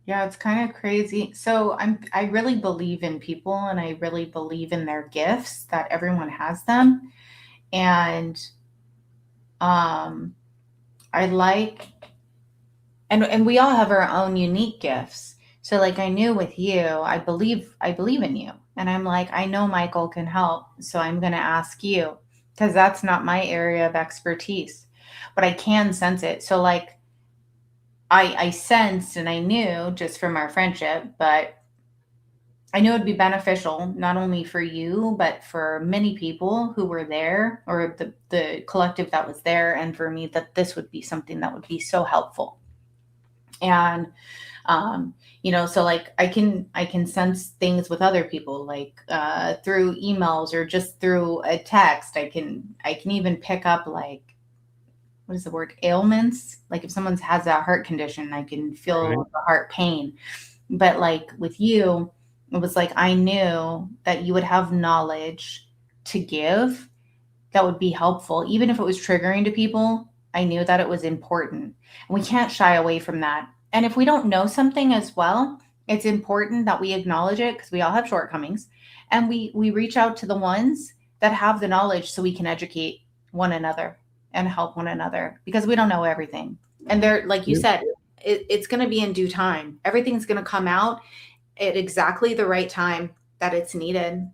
Yeah, it's kind of crazy. So I really believe in people and I really believe in their gifts that everyone has them. And um I like and we all have our own unique gifts. So like I knew with you, I believe in you. And I'm like, I know Michael can help, so I'm going to ask you because that's not my area of expertise. But I can sense it. So like I sensed and I knew just from our friendship, but I knew it'd be beneficial not only for you, but for many people who were there or the collective that was there, and for me that this would be something that would be so helpful. And so like I can sense things with other people, like through emails or just through a text. I can even pick up like what is the word ailments, like if someone has a heart condition I can Right. feel the heart pain. But like with you, it was like I knew that you would have knowledge to give that would be helpful, even if it was triggering to people. I knew that it was important. And we can't shy away from that. And if we don't know something as well, it's important that we acknowledge it because we all have shortcomings. And we reach out to the ones that have the knowledge so we can educate one another and help one another because we don't know everything. And they're, like you Yep. said, it's going to be in due time. Everything's going to come out at exactly the right time that it's needed.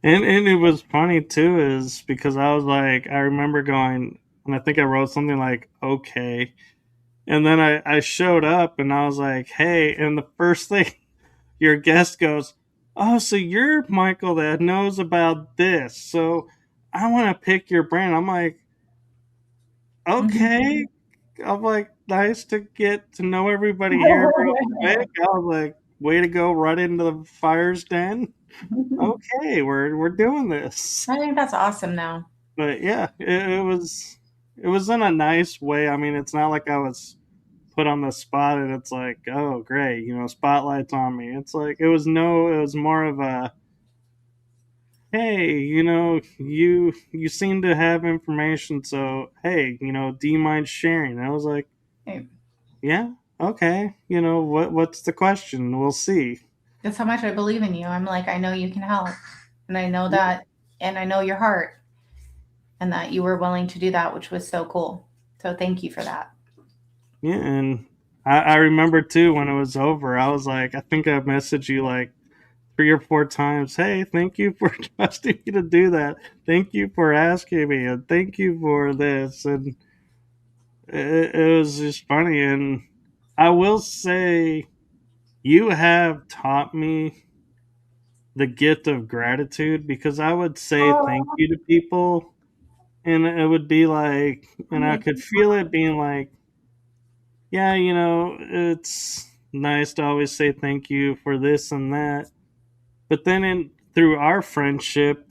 And it was funny too, is because I was like, I remember going, and I think I wrote something like, okay. And then I showed up and I was like, hey. And the first thing your guest goes, oh, so you're Michael that knows about this. So I want to pick your brain. I'm like, okay. I'm like, nice to get to know everybody here real quick. I was like, way to go right into the fire's den. Okay, we're doing this. I think that's awesome now. But yeah, it was in a nice way. I mean, it's not like I was put on the spot and it's like, oh great, spotlights on me. It's like it was more of a, hey, you seem to have information, so hey, do you mind sharing? And I was like, Hey, yeah, okay. What's the question? We'll see. that's how much I believe in you. I'm like, I know you can help. And I know that, and I know your heart, and that you were willing to do that, which was so cool. So thank you for that. Yeah, and I remember too when it was over, I was like, I think I messaged you like 3 or 4 times. Hey, thank you for trusting me to do that. Thank you for asking me, and thank you for this. And it was just funny. And I will say, you have taught me the gift of gratitude because I would say thank Oh, you to people, and it would be like, and I could feel it being like, yeah, it's nice to always say thank you for this and that. But then through our friendship,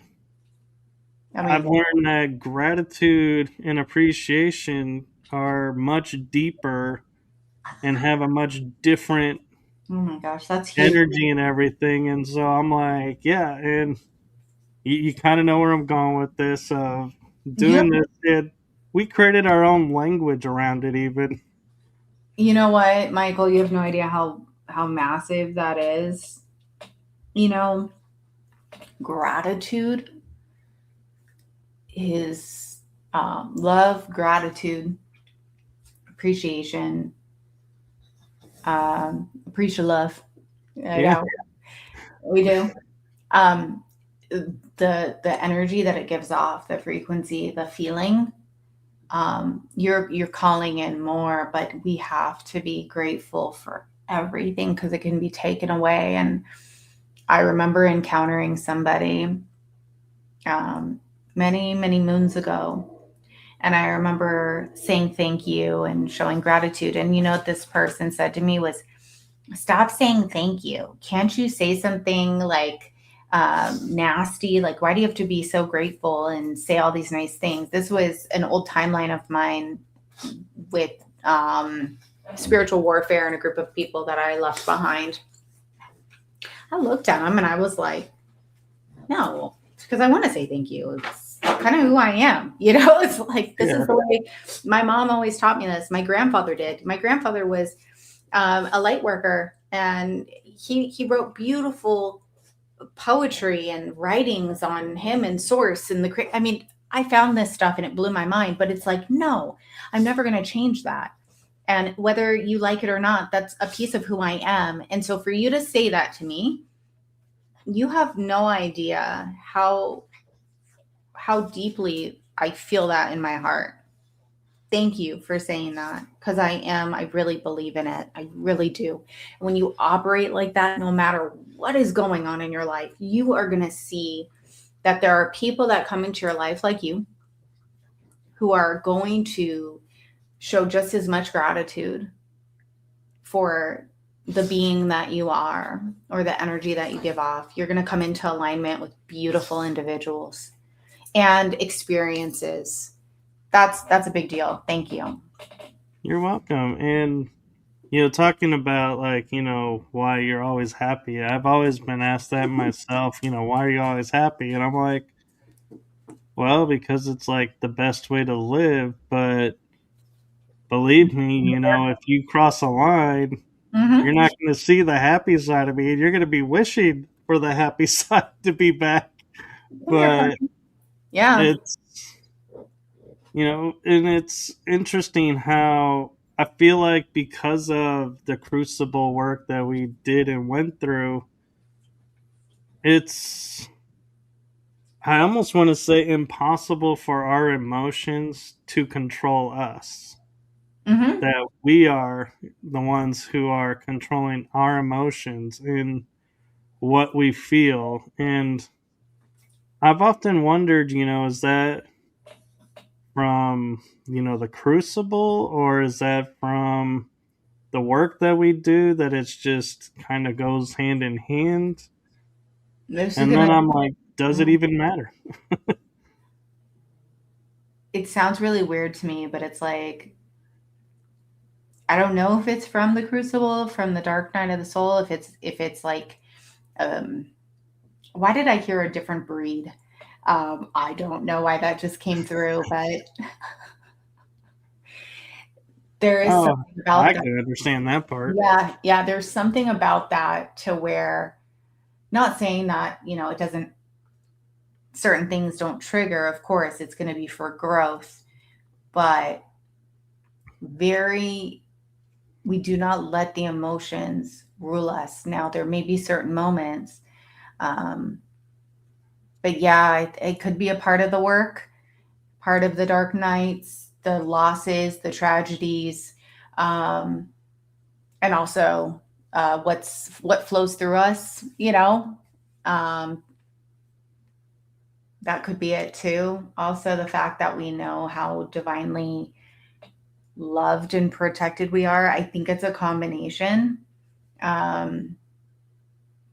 I've amazing. learned that gratitude and appreciation are much deeper and have a much different Oh my gosh, that's huge. energy and everything. And so I'm like, yeah, and you kind of know where I'm going with this. Of You, doing this, we created our own language around it, even. you know what, Michael? You have no idea how massive that is. You know, gratitude is love, gratitude, appreciation, appreciate love. Yeah, Yeah, we do. Um, the energy that it gives off, the frequency, the feeling. you're calling in more, but we have to be grateful for everything because it can be taken away. And I remember encountering somebody um, many moons ago, and I remember saying thank you and showing gratitude. And you know what this person said to me was, "Stop saying thank you. Can't you say something like nasty? Like, why do you have to be so grateful and say all these nice things?" This was an old timeline of mine with spiritual warfare and a group of people that I left behind. I looked at him and I was like, no, because I want to say thank you. It's kind of who I am. You know, it's like, this is Yeah. the way my mom always taught me this. My grandfather did. My grandfather was a light worker, and he wrote beautiful poetry and writings on him and source and I mean, I found this stuff and it blew my mind, but it's like, no, I'm never going to change that. And whether you like it or not, that's a piece of who I am. And so for you to say that to me, you have no idea how deeply I feel that in my heart. Thank you for saying that, because I really believe in it. I really do. When you operate like that, no matter what is going on in your life, you are going to see that there are people that come into your life like you who are going to show just as much gratitude for the being that you are or the energy that you give off. You're going to come into alignment with beautiful individuals and experiences. That's a big deal. Thank you. You're welcome. And talking about like, why you're always happy. I've always been asked that myself, why are you always happy? And I'm like, well, because it's like the best way to live, but believe me, if you cross a line, you're Mm-hmm. not going to see the happy side of me, and you're going to be wishing for the happy side to be back. You're But fine. Yeah. it's, and it's interesting how I feel like because of the crucible work that we did and went through, it's, I almost want to say, impossible for our emotions to control us. Mm-hmm. That we are the ones who are controlling our emotions and what we feel. And I've often wondered, is that from, the crucible, or is that from the work that we do, that it's just kind of goes hand in hand? This is And gonna. then I'm like, does it Mhm. even matter? It sounds really weird to me, but it's like, I don't know if it's from the crucible, from the dark night of the soul, if it's like, um, why did I hear a different breed? I don't know why that just came through, but there is Oh, something about I that. can understand that part. Yeah, yeah, there's something about that to where, not saying that, it doesn't, certain things don't trigger, of course, it's going to be for growth, but very, we do not let the emotions rule us. Now, there may be certain moments, um, but yeah, it could be a part of the work, part of the dark nights, the losses, the tragedies, um, and also what flows through us. Um, that could be it too. Also, the fact that we know how divinely loved and protected we are. I think it's a combination, um,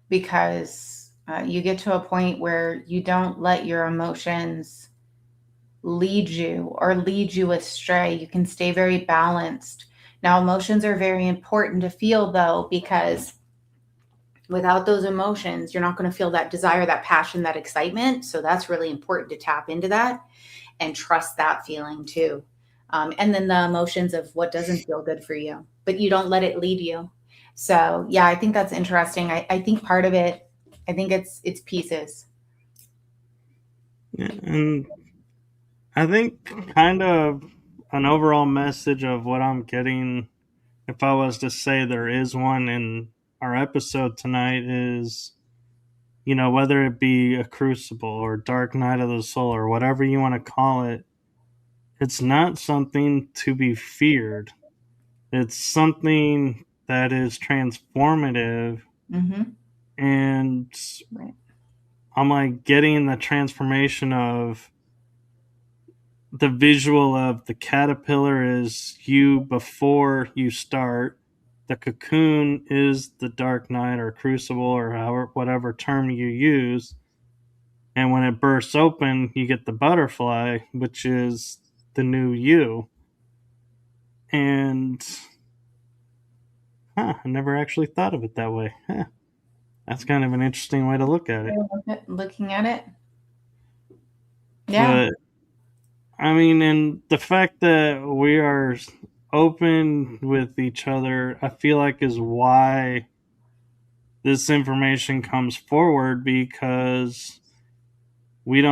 because you get to a point where you don't let your emotions lead you astray. You can stay very balanced. Now, emotions are very important to feel, though, because without those emotions, you're not going to feel that desire, that passion, that excitement. So that's really important to tap into that and trust that feeling too. And then the emotions of what doesn't feel good for you, but you don't let it lead you. So yeah, I think that's interesting. I think part of it, I think it's pieces. Yeah, and I think kind of an overall message of what I'm getting, if I was to say there is one in our episode tonight, is, whether it be a crucible or dark night of the soul or whatever you want to call it, it's not something to be feared. It's something that is transformative, Mm-hmm. and Right. I'm like getting the transformation of the visual of the caterpillar is you before you start. The cocoon is the dark night or crucible or however, whatever term you use. And when it bursts open, you get the butterfly, which is the new you. And I never actually thought of it that way. That's kind of an interesting way to look at it. Looking at it. Yeah. But I mean, and the fact that we are open with each other, I feel like is why this information comes forward, because we're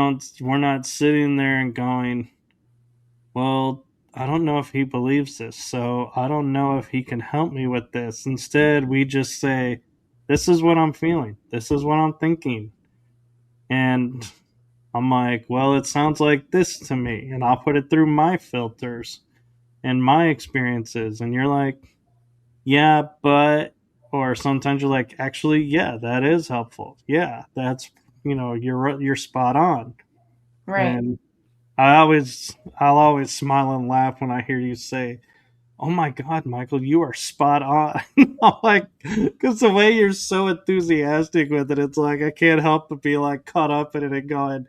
not sitting there and going, well, I don't know if he believes this, so I don't know if he can help me with this. Instead, we just say, this is what I'm feeling, this is what I'm thinking. And I'm like, well, it sounds like this to me, and I'll put it through my filters and my experiences. And you're like, yeah, but, or sometimes you're like, actually, yeah, that is helpful. Yeah, that's, you're spot on. Right. And I'll always smile and laugh when I hear you say, "Oh my God, Michael, you are spot on." I'm like, because the way you're so enthusiastic with it, it's like I can't help but be like caught up in it and going,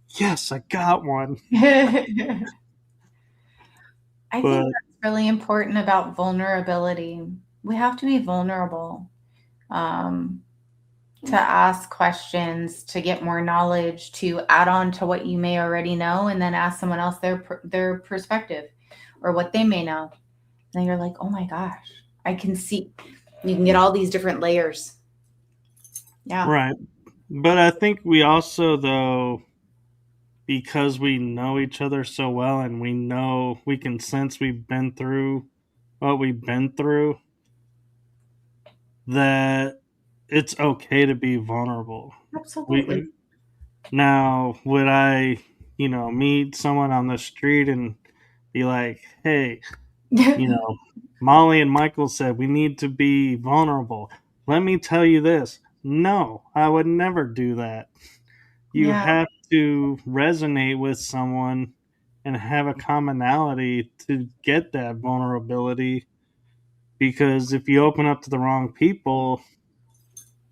"Yes, I got one." I think But that's really important about vulnerability. We have to be vulnerable, um, to ask questions, to get more knowledge, to add on to what you may already know, and then ask someone else their perspective or what they may know. And you're like, oh my gosh, I can see. You can get all these different layers. Yeah. right, but I think we also, though, because we know each other so well and we can sense we've been through what we've been through, that it's okay to be vulnerable. Absolutely. We Now, would I, meet someone on the street and be like, "Hey, you know, Molly and Michael said we need to be vulnerable. Let me tell you this." No, I would never do that. You Yeah, have to resonate with someone and have a commonality to get that vulnerability, because if you open up to the wrong people,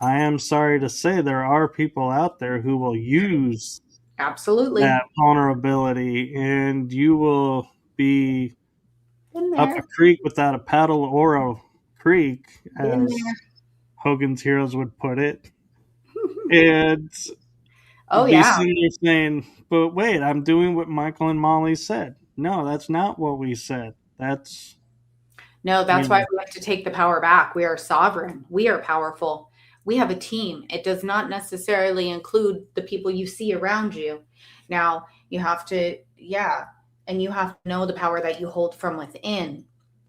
I am sorry to say there are people out there who will use absolutely. that vulnerability, and you will be Been up there. a creek without a paddle, or a creek, Been as there. Hogan's Heroes would put it. And Oh be yeah. sitting there saying, but wait, I'm doing what Michael and Molly said. No, that's not what we said. That's, No, you that's why know, we like to take the power back. We are sovereign. We are powerful. We have a team. It does not necessarily include the people you see around you. Now, you have to, yeah, and you have to know the power that you hold from within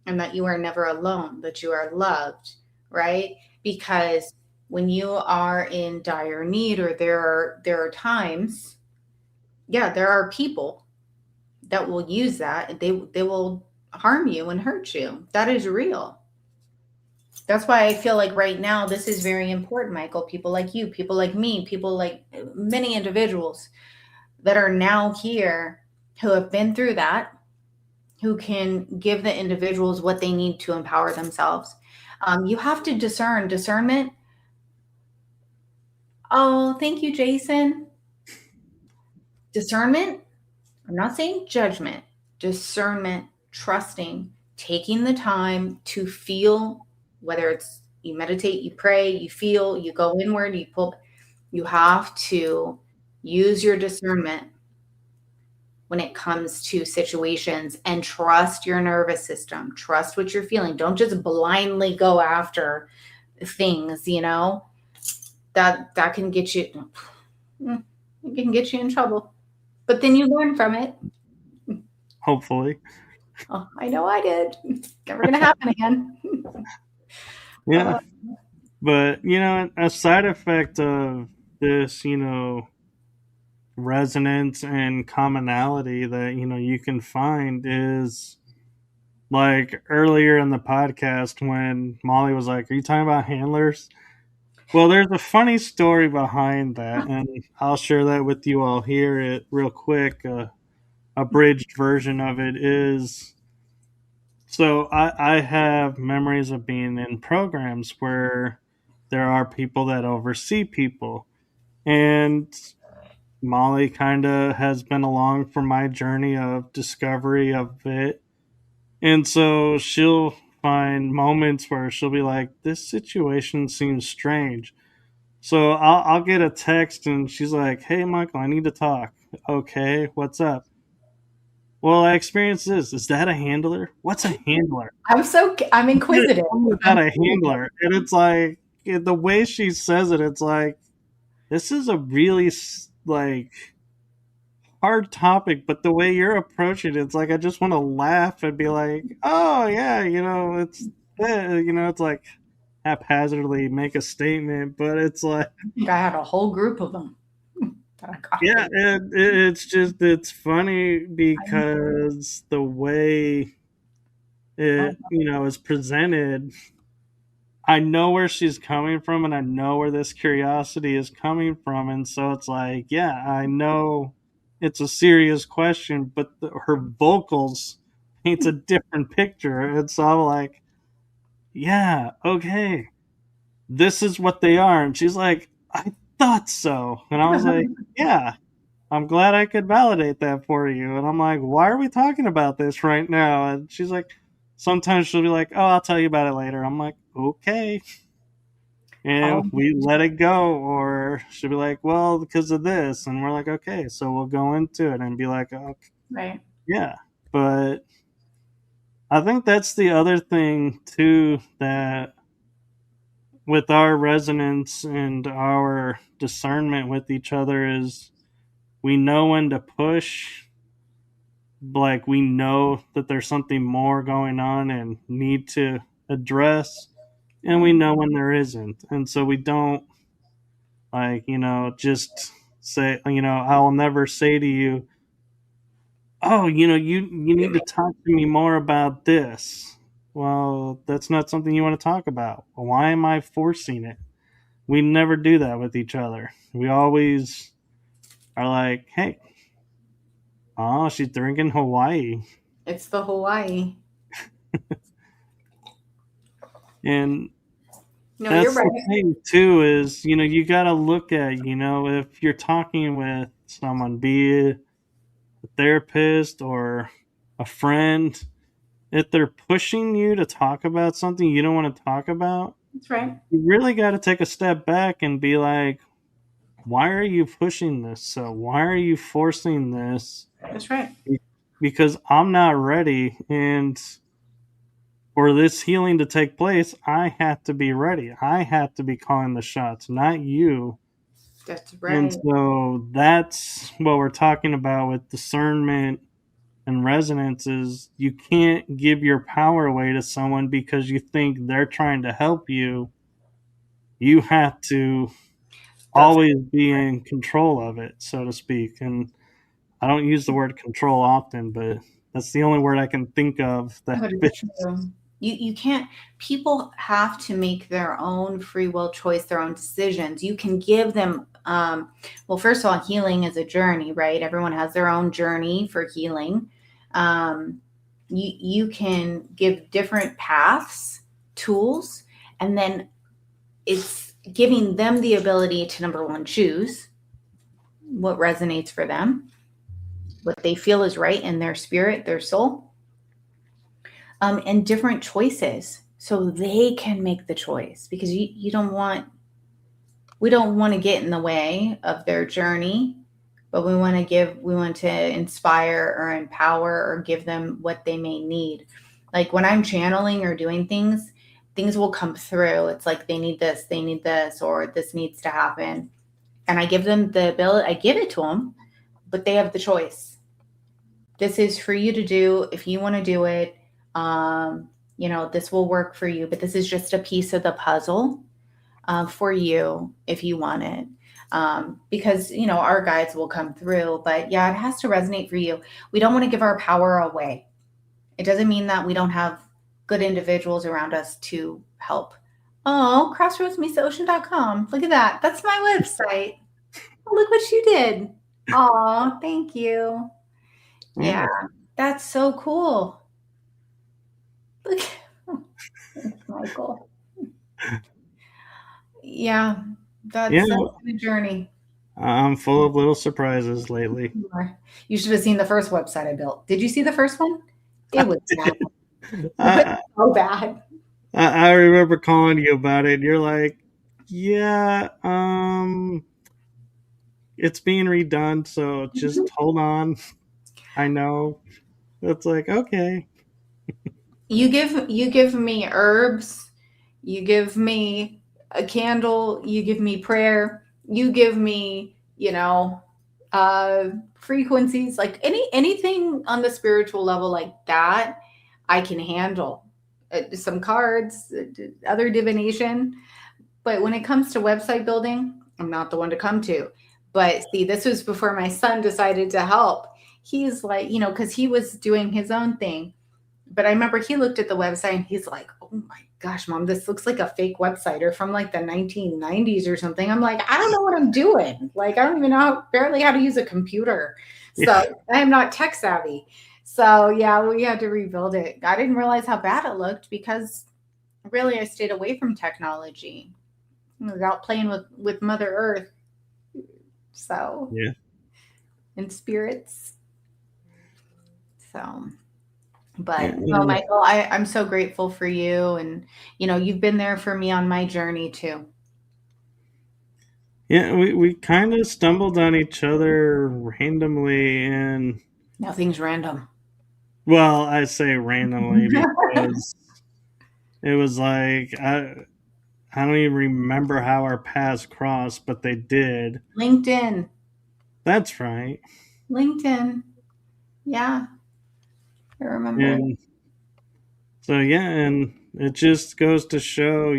and that you are never alone, that you are loved, right? Because when you are in dire need, or there are times, yeah, there are people that will use that. They will harm you and hurt you. That is real. That's why I feel like right now this is very important, Michael. People like you, people like me, people like many individuals that are now here who have been through that, who can give the individuals what they need to empower themselves. You have to discernment. Oh, thank you, Jason. Discernment. I'm not saying judgment, discernment, trusting, taking the time to feel, whether it's you meditate, you pray, you feel, you go inward, you pull. You have to use your discernment when it comes to situations, and trust your nervous system. Trust what you're feeling. Don't just blindly go after things, that can get you, it can get you in trouble. But then you learn from it. hopefully. Oh, I know I did. Never gonna happen again. Yeah. Uh, But, a side effect of this, resonance and commonality that you can find is like earlier in the podcast when Molly was like, "Are you talking about handlers?" Well, there's a funny story behind that, and I'll share that with you all here. It real quick. Abridged version of it is so I have memories of being in programs where there are people that oversee people, and Molly kind of has been along for my journey of discovery of it. And so she'll find moments where she'll be like, this situation seems strange. So I'll get a text and she's like, hey, Michael, I need to talk. Okay, what's up? Well, I experienced this. Is that a handler? What's a handler? I'm You can't inquisitive. tell me about a handler. And it's like, the way she says it, it's like, this is a really, like, hard topic, but the way you're approaching it, it's like I just want to laugh and be like, "Oh yeah, it's like haphazardly make a statement, but it's like, I think I had a whole group of them that I got yeah, to. it's funny because the way it is presented, I know where she's coming from, and I know where this curiosity is coming from, and so it's like, yeah, I know it's a serious question, but her vocals paints a different picture, and so I'm like, yeah, okay, this is what they are, and she's like, I thought so, and I was like, yeah, I'm glad I could validate that for you, and I'm like, why are we talking about this right now? And she's like, sometimes she'll be like, oh, I'll tell you about it later. I'm like, okay, and Oh, we let it go, or she'll be like, well, because of this, and we're like, okay, so we'll go into it and be like, okay, right. yeah. But I think that's the other thing too, that with our resonance and our discernment with each other is we know when to push, like we know that there's something more going on and need to address, and we Right. know when there isn't, and so we don't, like, just say, I'll never say to you, oh, you need to talk to me more about this. Well, that's not something you want to talk about. Well, why am I forcing it? We never do that with each other. We always are like, hey, oh, she's drinking Hawaii. It's the Hawaii. And No, you're that's the right. thing too, is you got to look at, if you're talking with someone, be it a therapist or a friend, if they're pushing you to talk about something you don't want to talk about, That's right. you really got to take a step back and be like, why are you pushing this? So why are you forcing this? That's right. Because I'm not ready, and for this healing to take place, I have to be ready. I have to be calling the shots, not you. That's And right. so that's what we're talking about with discernment and resonance, is you can't give your power away to someone because you think they're trying to help you. You have to That's always be in control of it, so to speak. And I don't use the word control often, but that's the only word I can think of that But it's fits. true. You can't. People have to make their own free will choice, their own decisions. You can give them. Well, first of all, healing is a journey, right? Everyone has their own journey for healing. Um, you can give different paths, tools, and then it's giving them the ability to, number one, choose what resonates for them, what they feel is right in their spirit, their soul, and different choices so they can make the choice, because you don't want, we don't want to get in the way of their journey, but we want to inspire or empower or give them what they may need. Like when I'm channeling or doing things will come through. It's like they need this, or this needs to happen, and I give them the ability, I give it to them, but they have the choice. This is for you to do if you want to do it. This will work for you, but this is just a piece of the puzzle for you if you want it. because, our guides will come through. But yeah, it has to resonate for you. We don't want to give our power away. It doesn't mean that we don't have good individuals around us to help. Oh, crossroadsmeetsocean.com. Look at that. That's my website. Oh, look what you did. Oh, thank you. Yeah, Yeah. that's so cool. Look, thanks, Michael. Yeah, Yeah. that's been a journey. I'm full of little surprises lately. You should have seen the first website I built. Did you see the first one? It I was bad. did. It was I, so bad. I remember calling you about it. And you're like, yeah, it's being redone, so just hold on. I know. It's like, okay. You give me herbs, you give me a candle, you give me prayer, you give me, frequencies, like anything on the spiritual level like that, I can handle. Some cards, other divination, but when it comes to website building, I'm not the one to come to. But see, this was before my son decided to help. He's like, because he was doing his own thing, but I remember he looked at the website and he's like, "Oh my gosh, mom, this looks like a fake website or from like the 1990s or something." I'm like, "I don't know what I'm doing. Like, I don't even know barely how to use a computer. So Yeah. I am not tech savvy." So yeah, we had to rebuild it. I didn't realize how bad it looked because really I stayed away from technology. I was out playing with Mother Earth. So Yeah. and spirits. So Yeah. but no, Michael, I'm so grateful for you. And, you've been there for me on my journey too. Yeah, we kind of stumbled on each other randomly, and Nothing's random. well, I say randomly because it was like I don't even remember how our paths crossed, but they did. LinkedIn. That's right. LinkedIn. Yeah, I remember. And so yeah, and it just goes to show,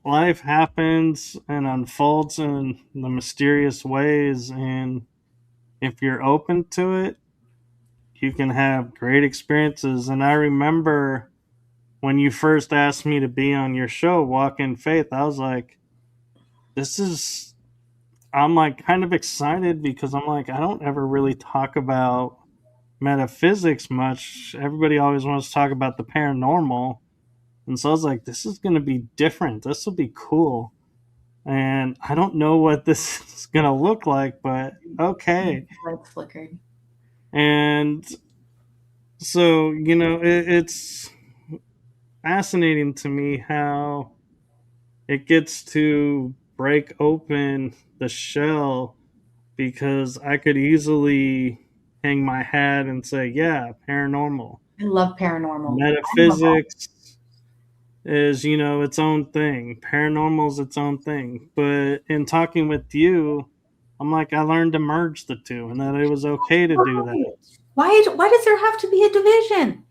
life happens and unfolds in the mysterious ways, and if you're open to it, you can have great experiences. And I remember when you first asked me to be on your show, Walk in Faith, I was like, this is, I'm like kind of excited because I'm like, I don't ever really talk about metaphysics much. Everybody always wants to talk about the paranormal. And so I was like, this is going to be different. This will be cool. And I don't know what this is going to look like, but okay. Lights flickered. And so, it's fascinating to me how it gets to break open the shell because I could easily hang my hat and say, yeah, paranormal. I love paranormal. I love all. Metaphysics is, its own thing. Paranormal is its own thing. But in talking with you, I'm like, I learned to merge the two and that it was okay to do that. Why does there have to be a division?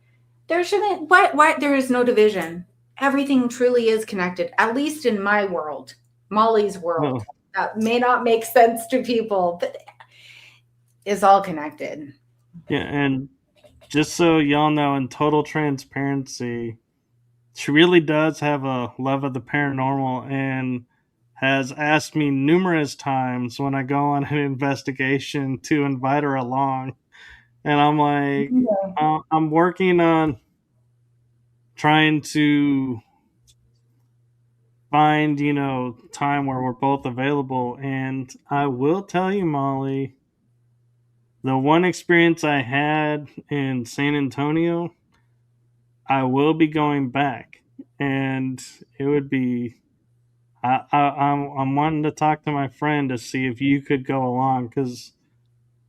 There shouldn't. Why there is no division? Everything truly is connected. At least in my world, Molly's world. Oh, That may not make sense to people, but it's all connected. yeah. And just so y'all know, in total transparency, she really does have a love of the paranormal and has asked me numerous times when I go on an investigation to invite her along. And I'm like, Yeah. I'm working on trying to find, time where we're both available. And I will tell you, Molly, the one experience I had in San Antonio, I will be going back. And it would be I'm wanting to talk to my friend to see if you could go along because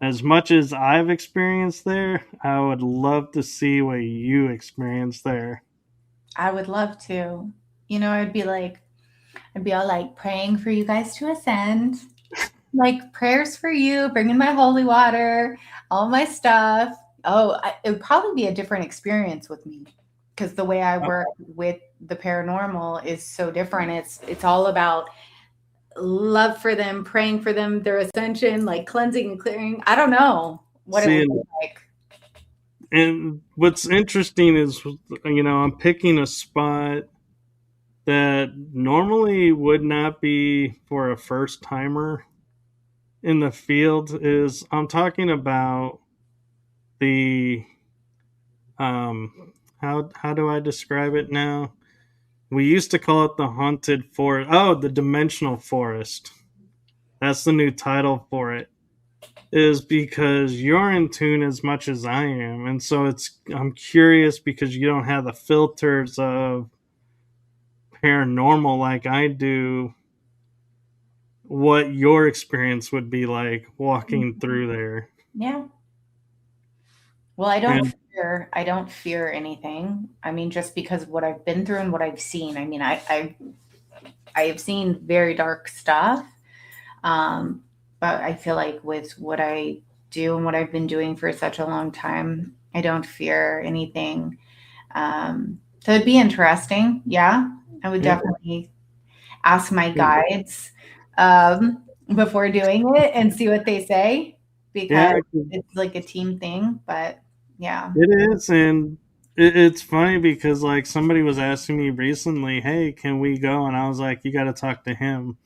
as much as I've experienced there, I would love to see what you experienced there. I would love to. I'd be all like praying for you guys to ascend, like prayers for you, bringing my holy water, all my stuff. Oh, it would probably be a different experience with me because the way I Oh, work with the paranormal is so different. It's all about love for them, praying for them, their ascension, like cleansing and clearing. I don't know what it See, would be like. and what's interesting is, I'm picking a spot that normally would not be for a first timer in the field. Is I'm talking about the how do I describe it now? We used to call it the haunted forest. Oh, the dimensional forest. That's the new title for it. Is because you're in tune as much as I am, and so I'm curious because you don't have the filters of paranormal like I do, what your experience would be like walking through there. Yeah. Well, And I don't fear anything. I mean, just because of what I've been through and what I've seen. I mean, I have seen very dark stuff. Um, but I feel like with what I do and what I've been doing for such a long time, I don't fear anything. So it'd be interesting. Yeah, I would yeah, definitely ask my guides before doing it and see what they say yeah, because it's like a team thing. But yeah, it is. And it's funny because like somebody was asking me recently, hey, can we go? And I was like, you got to talk to him.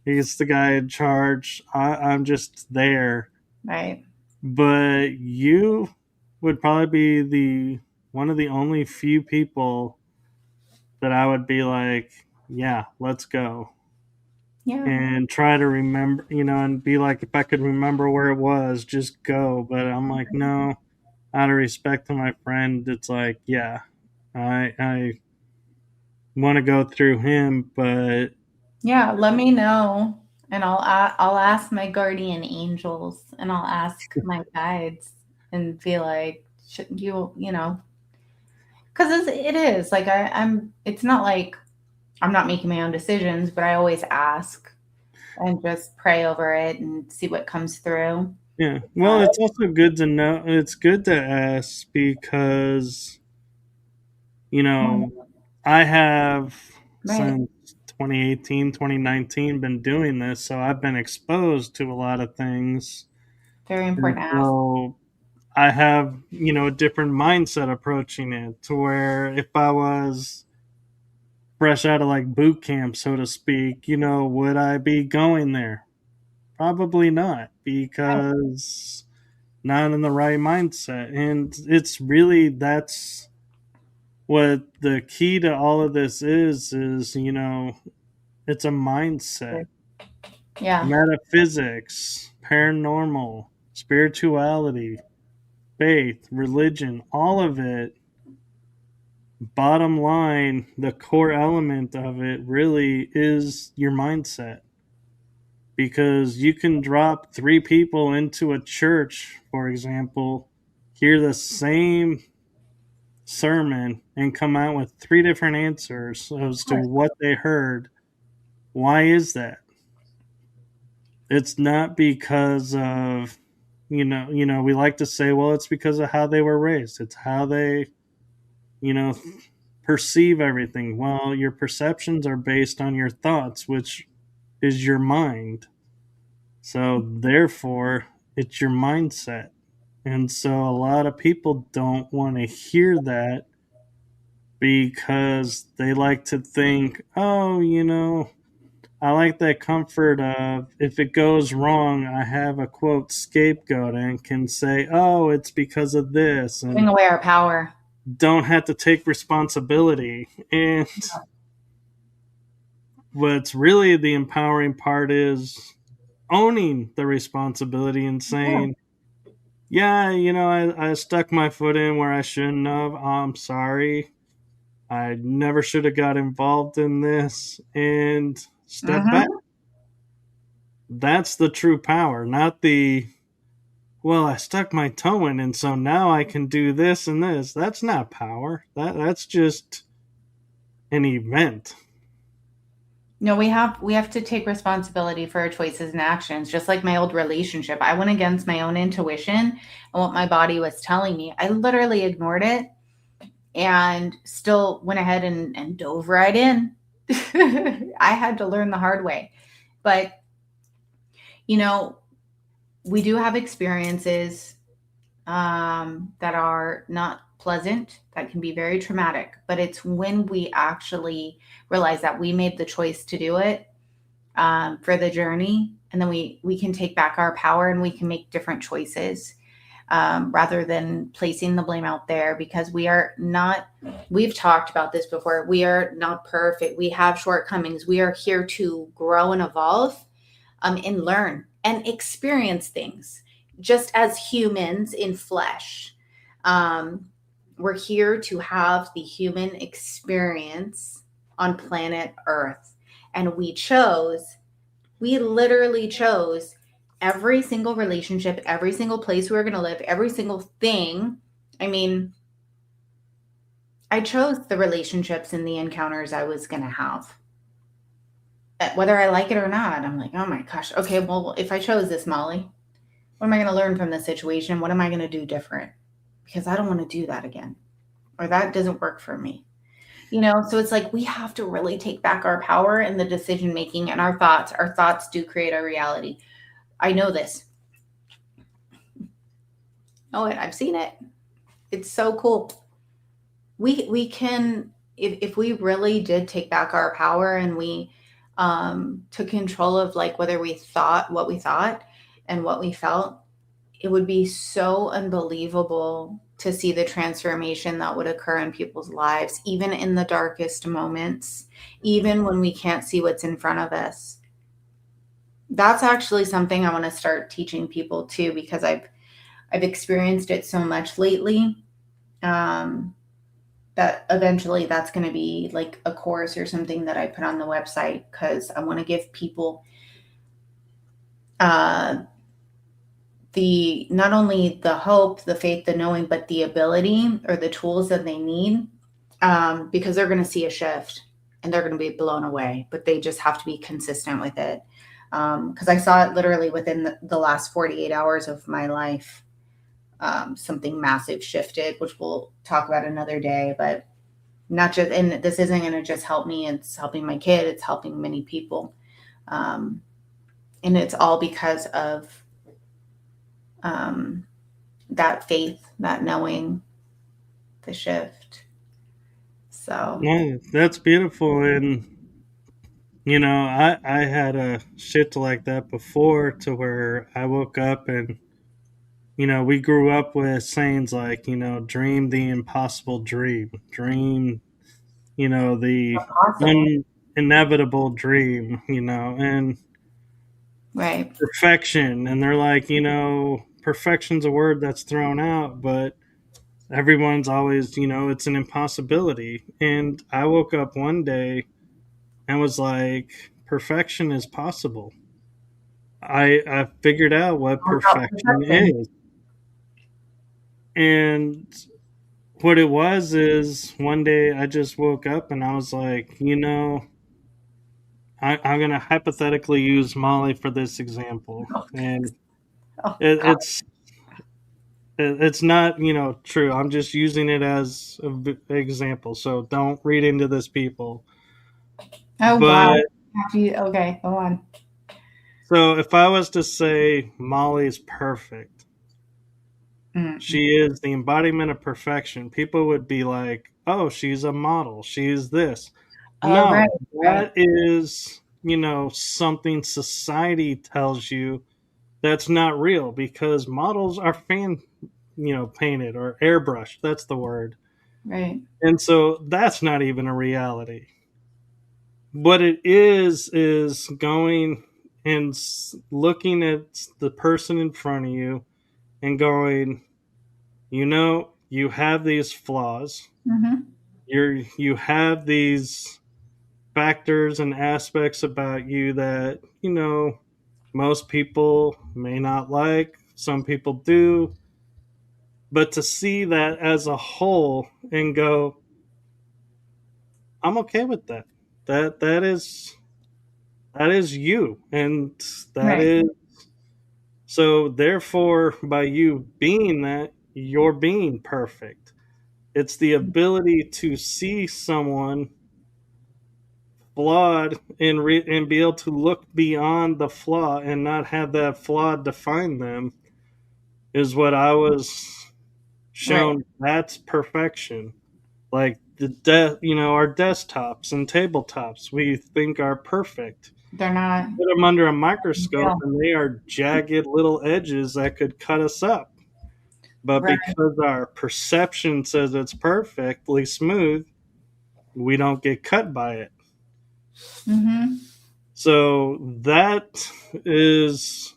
He's the guy in charge. I'm just there. right. But you would probably be the one of the only few people that I would be like, yeah, let's go. Yeah. And try to remember, and be like, if I could remember where it was, just go. But I'm like, no, out of respect to my friend, it's like, yeah, I want to go through him, but Yeah, let me know, and I'll ask my guardian angels, and I'll ask my guides, and be like, should you know, because it is like I'm. It's not like I'm not making my own decisions, but I always ask and just pray over it and see what comes through. yeah. Well, it's also good to know. It's good to ask because you know I have Right, since 2018, 2019 been doing this, so I've been exposed to a lot of things. very And important to ask. so I have, a different mindset approaching it to where if I was fresh out of like boot camp, so to speak, would I be going there? Probably not Right, because not in the right mindset. And it's really that's what the key to all of this is, it's a mindset. yeah, Metaphysics, paranormal, spirituality, faith, religion, all of it, bottom line, the core element of it really is your mindset. Because you can drop three people into a church, for example, hear the same sermon, and come out with three different answers as of to course. what they heard. Why is that? It's not because of we like to say, well, it's because of how they were raised. It's how they, you know, perceive everything. Well, your perceptions are based on your thoughts, which is your mind. So therefore, it's your mindset. And so a lot of people don't want to hear that because they like to think, oh, I like that comfort of if it goes wrong, I have a quote scapegoat and can say, oh, it's because of this, Giving and away our power. don't have to take responsibility. And what's really the empowering part is owning the responsibility and Yeah. saying, yeah, I stuck my foot in where I shouldn't have. I'm sorry. I never should have got involved in this and step back. Mm-hmm. That's the true power, not the, well, I stuck my toe in and so now I can do this and this. That's not power. That's just an event. No, we have to take responsibility for our choices and actions. Just like my old relationship, I went against my own intuition and what my body was telling me. I literally ignored it and still went ahead and dove right in. I had to learn the hard way. But, you know, we do have experiences that are not pleasant, that can be very traumatic. But it's when we actually realize that we made the choice to do it, for the journey, and then we can take back our power and we can make different choices, rather than placing the blame out there, because we are not, we've talked about this before, we are not perfect, we have shortcomings, we are here to grow and evolve, and learn and experience things just as humans in flesh. um, we're here to have the human experience on planet earth, and we literally chose every single relationship, every single place we were going to live, every single thing. I mean, I chose the relationships and the encounters I was going to have. Whether I like it or not, I'm like, oh my gosh, okay, well, if I chose this, Molly, what am I going to learn from this situation? What am I going to do different? Because I don't want to do that again, or that doesn't work for me. So it's like we have to really take back our power in the decision making and our thoughts. Our thoughts do create our reality. I know this. Oh, I've seen it. It's so cool. We can, if we really did take back our power and we took control of like whether we thought what we thought and what we felt, it would be so unbelievable to see the transformation that would occur in people's lives, even in the darkest moments, even when we can't see what's in front of us. That's actually something I want to start teaching people too, because I've experienced it so much lately, um, that eventually that's going to be like a course or something that I put on the website, because I want to give people uh, the not only the hope, the faith, the knowing, but the ability or the tools that they need, because they're going to see a shift and they're going to be blown away. But they just have to be consistent with it, because I saw it literally within the last 48 hours of my life. Something massive shifted, which we'll talk about another day. But not just, and this isn't going to just help me, it's helping my kid, it's helping many people. Um, and it's all because of um, that faith, that knowing, the shift. So, No, that's beautiful. And, I had a shift like that before to where I woke up and, we grew up with sayings like, dream the impossible dream, dream, the possible. inevitable dream, and Right. perfection. And they're like, perfection's a word that's thrown out, but everyone's always, it's an impossibility. And I woke up one day and was like, perfection is possible. I figured out what Without perfection perception. is. And what it was is one day I just woke up and I was like, I'm going to hypothetically use Molly for this example. Oh, And oh it, God. it's it's not true. I'm just using it as an example, so don't read into this, people. Oh God. But Okay, go on. so if I was to say Molly's perfect, Mm. she is the embodiment of perfection, people would be like, oh, she's a model, she's this. Oh, right, No, right, that is something society tells you that's not real, because models are painted or airbrushed, that's the word. right, And so that's not even a reality. What it is going and looking at the person in front of you and going, you have these flaws. hmm, You have these factors and aspects about you that, most people may not like, some people do, but to see that as a whole and go, I'm okay with that. That is you, and that right. is so. Therefore, by you being that, you're being perfect. It's the ability to see someone flawed and be able to look beyond the flaw and not have that flaw define them is what I was Right. shown. That's perfection. Like our desktops and tabletops we think are perfect. They're not Put them under a microscope real. and they are jagged little edges that could cut us up. But Right. because our perception says it's perfectly smooth, we don't get cut by it. Mm-hmm. So that is,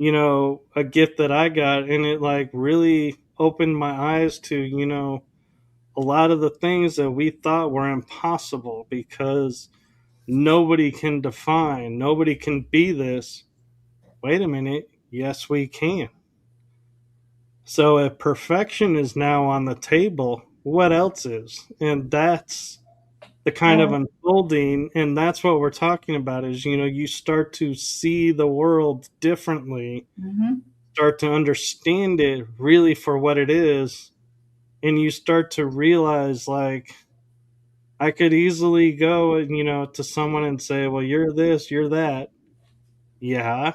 a gift that I got, and it like really opened my eyes to, a lot of the things that we thought were impossible because nobody can define, nobody can be this. Wait a minute, yes, we can. So if perfection is now on the table, what else is? And that's the kind of Well, unfolding, and that's what we're talking about is, you start to see the world differently, mm-hmm. start to understand it really for what it is, and you start to realize like I could easily go, to someone and say, well, you're this, you're that. Yeah,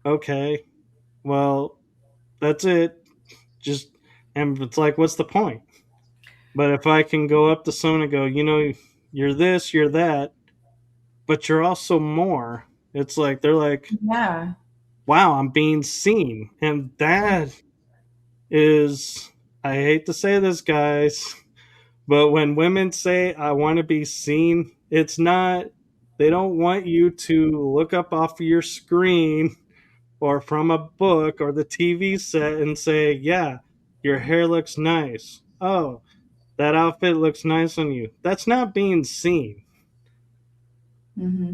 okay, well, that's it. Just, and it's like, what's the point? But if I can go up to someone and go, you're this, you're that, but you're also more. It's like they're like, Yeah. wow, I'm being seen. And that is, I hate to say this, guys, but when women say, I want to be seen, it's not, they don't want you to look up off of your screen or from a book or the TV set and say, yeah, your hair looks nice. Oh, that outfit looks nice on you. That's not being seen. Mm-hmm.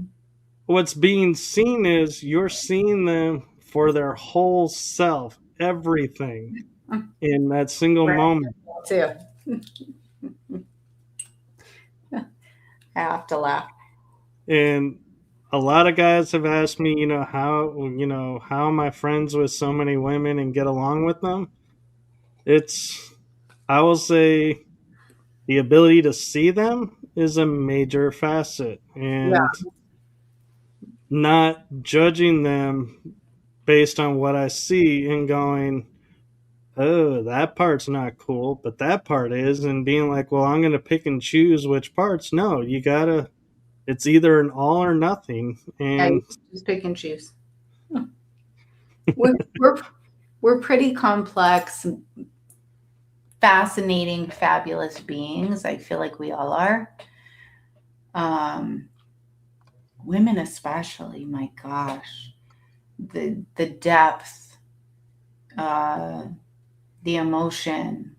What's being seen is you're seeing them for their whole self, everything in that single Right. moment. Too. I have to laugh. And a lot of guys have asked me, how am I friends with so many women and get along with them? It's, I will say, the ability to see them is a major facet, Yeah. and not judging them based on what I see and going, oh, that part's not cool, but that part is, and being like, well, I'm going to pick and choose which parts. No, you gotta, it's either an all or nothing. Yeah, you And just pick and choose. We're, we're, we're pretty complex, fascinating, fabulous beings. I feel like we all are. Um, Women especially, my gosh. The depth, uh, the emotion,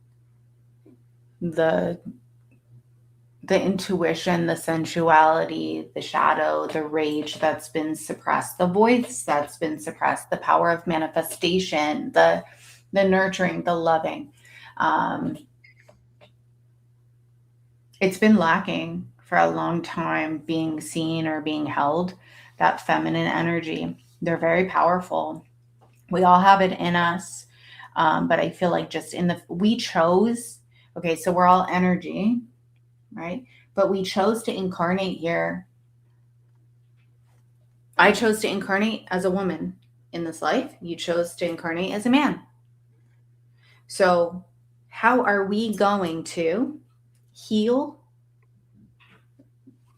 the the intuition, the sensuality, the shadow, the rage that's been suppressed, the voice that's been suppressed, the power of manifestation, the nurturing, the loving. Um, it's been lacking for a long time being seen or being held. That feminine energy, they're very powerful. We all have it in us. But I feel like just we chose, okay, so we're all energy, right? But we chose to incarnate here. I chose to incarnate as a woman in this life. You chose to incarnate as a man. So, how are we going to heal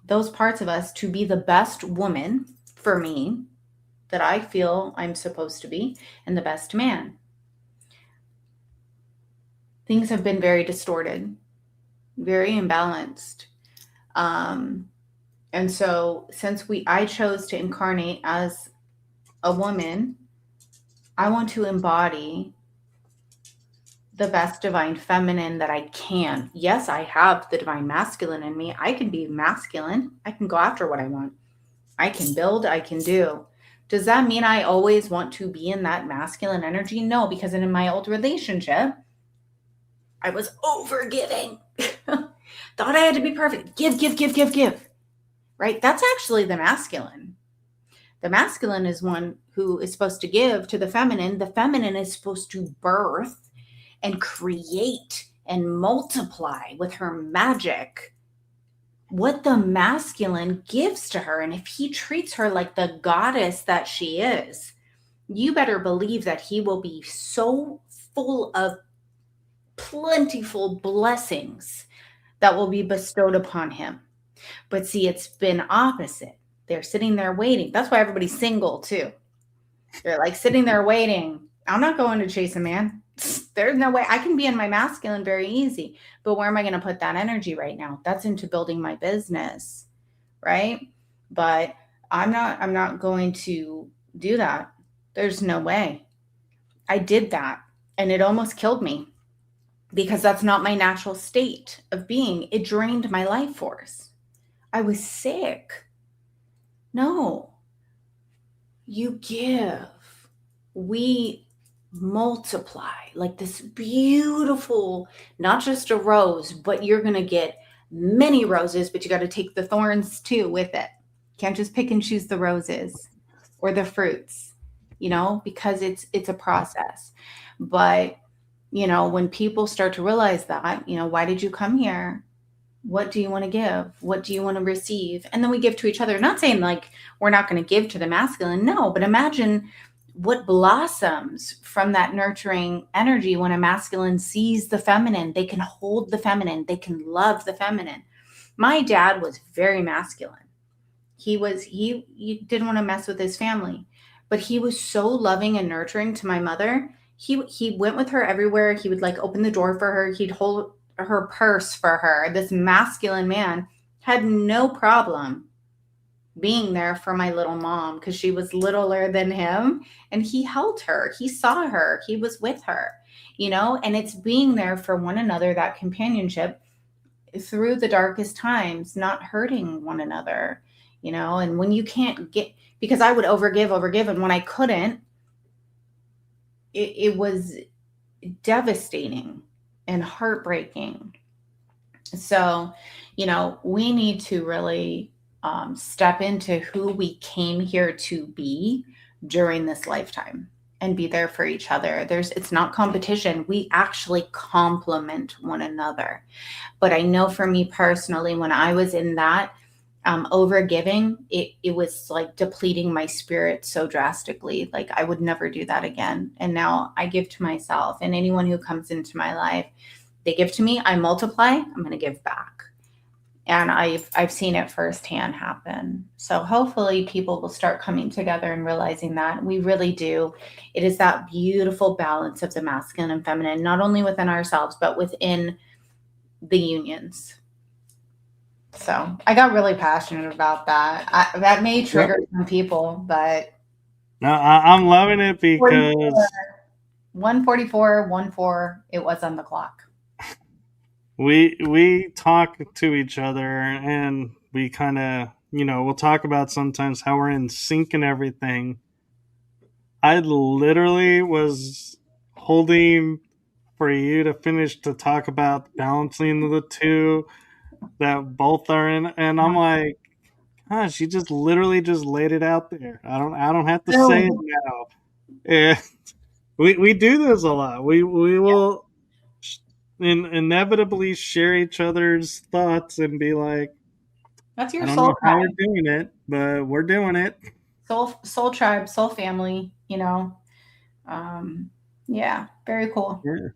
those parts of us to be the best woman for me that I feel I'm supposed to be and the best man? Things have been very distorted, very imbalanced. Um, and so since I chose to incarnate as a woman, I want to embody the best divine feminine that I can. Yes, I have the divine masculine in me. I can be masculine. I can go after what I want. I can build, I can do. Does that mean I always want to be in that masculine energy? No, because in my old relationship, I was over giving. Thought I had to be perfect. Give, give, give, give, give. Right? That's actually the masculine. The masculine is one who is supposed to give to the feminine. The feminine is supposed to birth and create and multiply with her magic what the masculine gives to her. And if he treats her like the goddess that she is, you better believe that he will be so full of plentiful blessings that will be bestowed upon him. But see, it's been opposite. They're sitting there waiting. That's why everybody's single too. They're like sitting there waiting. I'm not going to chase a man. There's no way. I can be in my masculine very easy, but where am I going to put that energy right now? That's into building my business, right? But I'm not going to do that. There's no way. I did that and it almost killed me because that's not my natural state of being. It drained my life force. I was sick. No, you give. We multiply like this beautiful, not just a rose, but you're going to get many roses, but you got to take the thorns too with it. Can't just pick and choose the roses or the fruits, because it's a process. But, when people start to realize that, why did you come here? What do you want to give? What do you want to receive? And then we give to each other. Not saying like we're not going to give to the masculine. No, but imagine what blossoms from that nurturing energy when a masculine sees the feminine. They can hold the feminine. They can love the feminine. My dad was very masculine. He didn't want to mess with his family, but he was so loving and nurturing to my mother. He went with her everywhere. He would like open the door for her. He'd hold her purse for her. This masculine man had no problem being there for my little mom because she was littler than him, and he held her. He saw her. He was with her, and it's being there for one another, that companionship through the darkest times, not hurting one another, and when you can't get, because I would overgive, and when I couldn't, it was devastating and heartbreaking. So, we need to really step into who we came here to be during this lifetime and be there for each other. It's not competition. We actually complement one another. But I know for me personally, when I was in that over giving, it was like depleting my spirit so drastically. Like I would never do that again. And now I give to myself, and anyone who comes into my life, they give to me, I multiply, I'm going to give back. And I've seen it firsthand happen. So hopefully people will start coming together and realizing that we really do. It is that beautiful balance of the masculine and feminine, not only within ourselves, but within the unions. So I got really passionate about that. That may Yep. trigger some people, but No, I'm loving it 44, because 144, 14, it was on the clock. we talk to each other and we kind of we'll talk about sometimes how we're in sync and everything. I literally was holding for you to finish to talk about balancing the two that both are in, and I'm like, gosh, you just literally just laid it out there. I don't have to say it Really? now. Yeah, we do this a lot. We will inevitably share each other's thoughts and be like, That's I your don't know soul how we're tribe. doing it, but we're doing it. Soul tribe, soul family. Um, yeah, very cool. Yeah.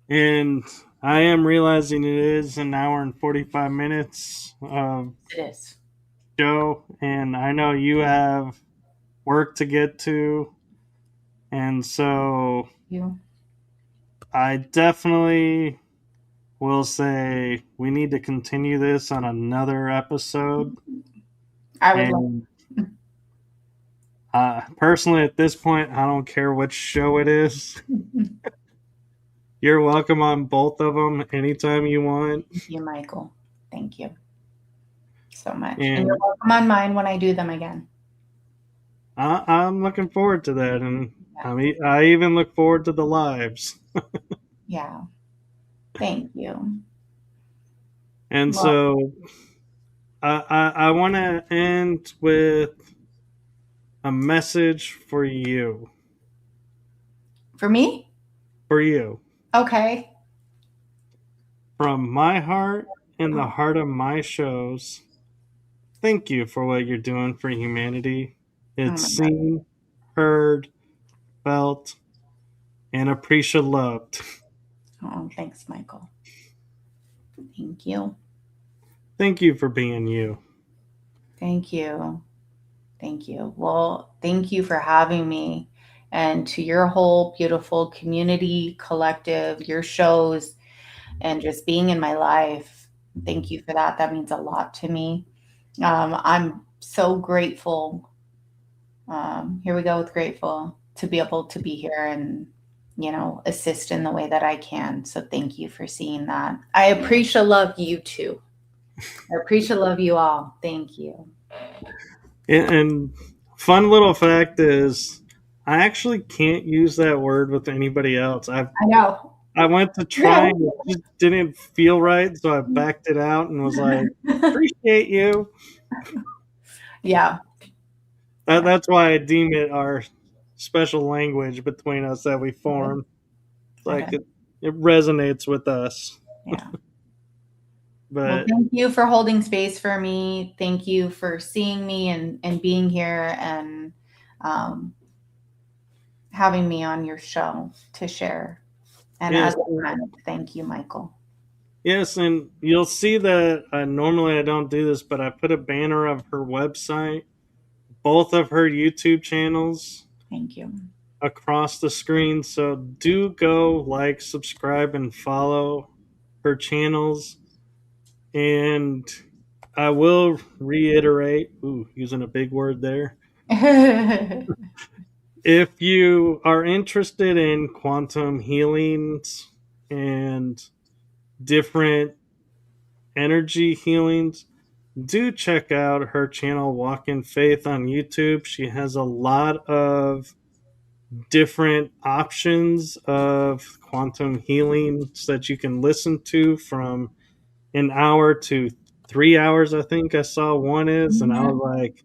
And I am realizing it is an hour and 45 minutes of It is. show, and I know you have work to get to, and so You. I definitely will say we need to continue this on another episode. I would love. And personally, at this point, I don't care which show it is. You're welcome on both of them anytime you want. Thank you, Michael. Thank you so much. And you're And welcome on mine when I do them again. I'm looking forward to that. And Yeah. I even look forward to the lives. Yeah. Thank you. And Well, so I want to end with a message for you. for me? For you. Okay. From my heart in the heart of my shows, thank you for what you're doing for humanity. Oh It's my God. seen, heard, felt, and appreciated loved. Oh, thanks, Michael. Thank you. Thank you for being you. Thank you. Thank you. Well, thank you for having me, and to your whole beautiful community, collective, your shows, and just being in my life. Thank you for that. That means a lot to me. I'm so grateful. Here we go with grateful to be able to be here and, assist in the way that I can. So thank you for seeing that. I appreciate love you too. I appreciate love you all. Thank you. And fun little fact is, I actually can't use that word with anybody else. I know. I went to try and it just didn't feel right, so I backed it out and was like, appreciate you. Yeah. That's why I deem it our special language between us that we form. Okay. Like it resonates with us. Yeah. Well, But thank you for holding space for me. Thank you for seeing me and being here and um, having me on your show to share. And yes, as a friend, thank you, Michael. yes, and you'll see that normally I don't do this, but I put a banner of her website, both of her YouTube channels Thank you. across the screen. So do go like, subscribe, and follow her channels. And I will reiterate, using a big word there. If you are interested in quantum healings and different energy healings, do check out her channel Walk in Faith on YouTube. She has a lot of different options of quantum healings that you can listen to, from an hour to 3 hours. I think I saw one is, and I was like,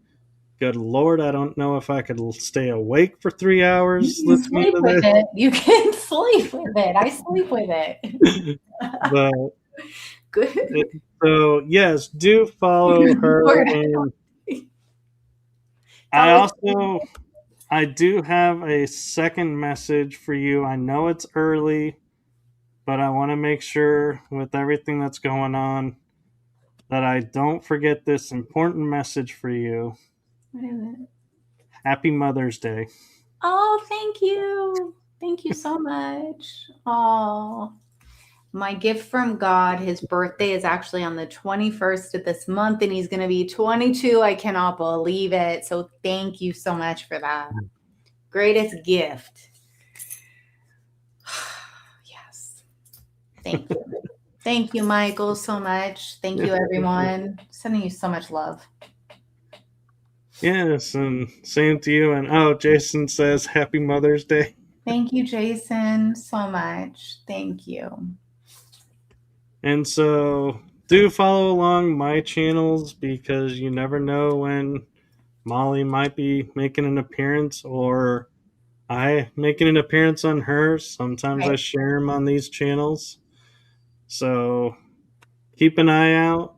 good Lord, I don't know if I could stay awake for 3 hours You can listening sleep to with this. it. You can sleep with it. I sleep with it. But Good. so yes, do follow Good her. Lord. And It's I always also I do have a second message for you. I know it's early, but I want to make sure with everything that's going on that I don't forget this important message for you. what is it? Happy Mother's Day. Oh, thank you. Thank you so much. Oh, my gift from God. His birthday is actually on the 21st of this month, and he's going to be 22. I cannot believe it. So thank you so much for that. Greatest gift. Yes. Thank you. Thank you, Michael, so much. Thank you, everyone. Sending you so much love. Yes, and same to you. And oh, Jason says Happy Mother's Day. Thank you, Jason, so much. Thank you. And so do follow along my channels, because you never know when Molly might be making an appearance, or I making an appearance on hers. Sometimes I Right. share them on these channels. So keep an eye out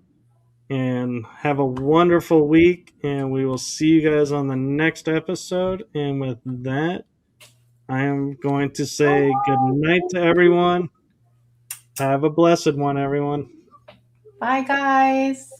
and have a wonderful week. And we will see you guys on the next episode. And with that, I am going to say good night to everyone. Have a blessed one, everyone. Bye, guys.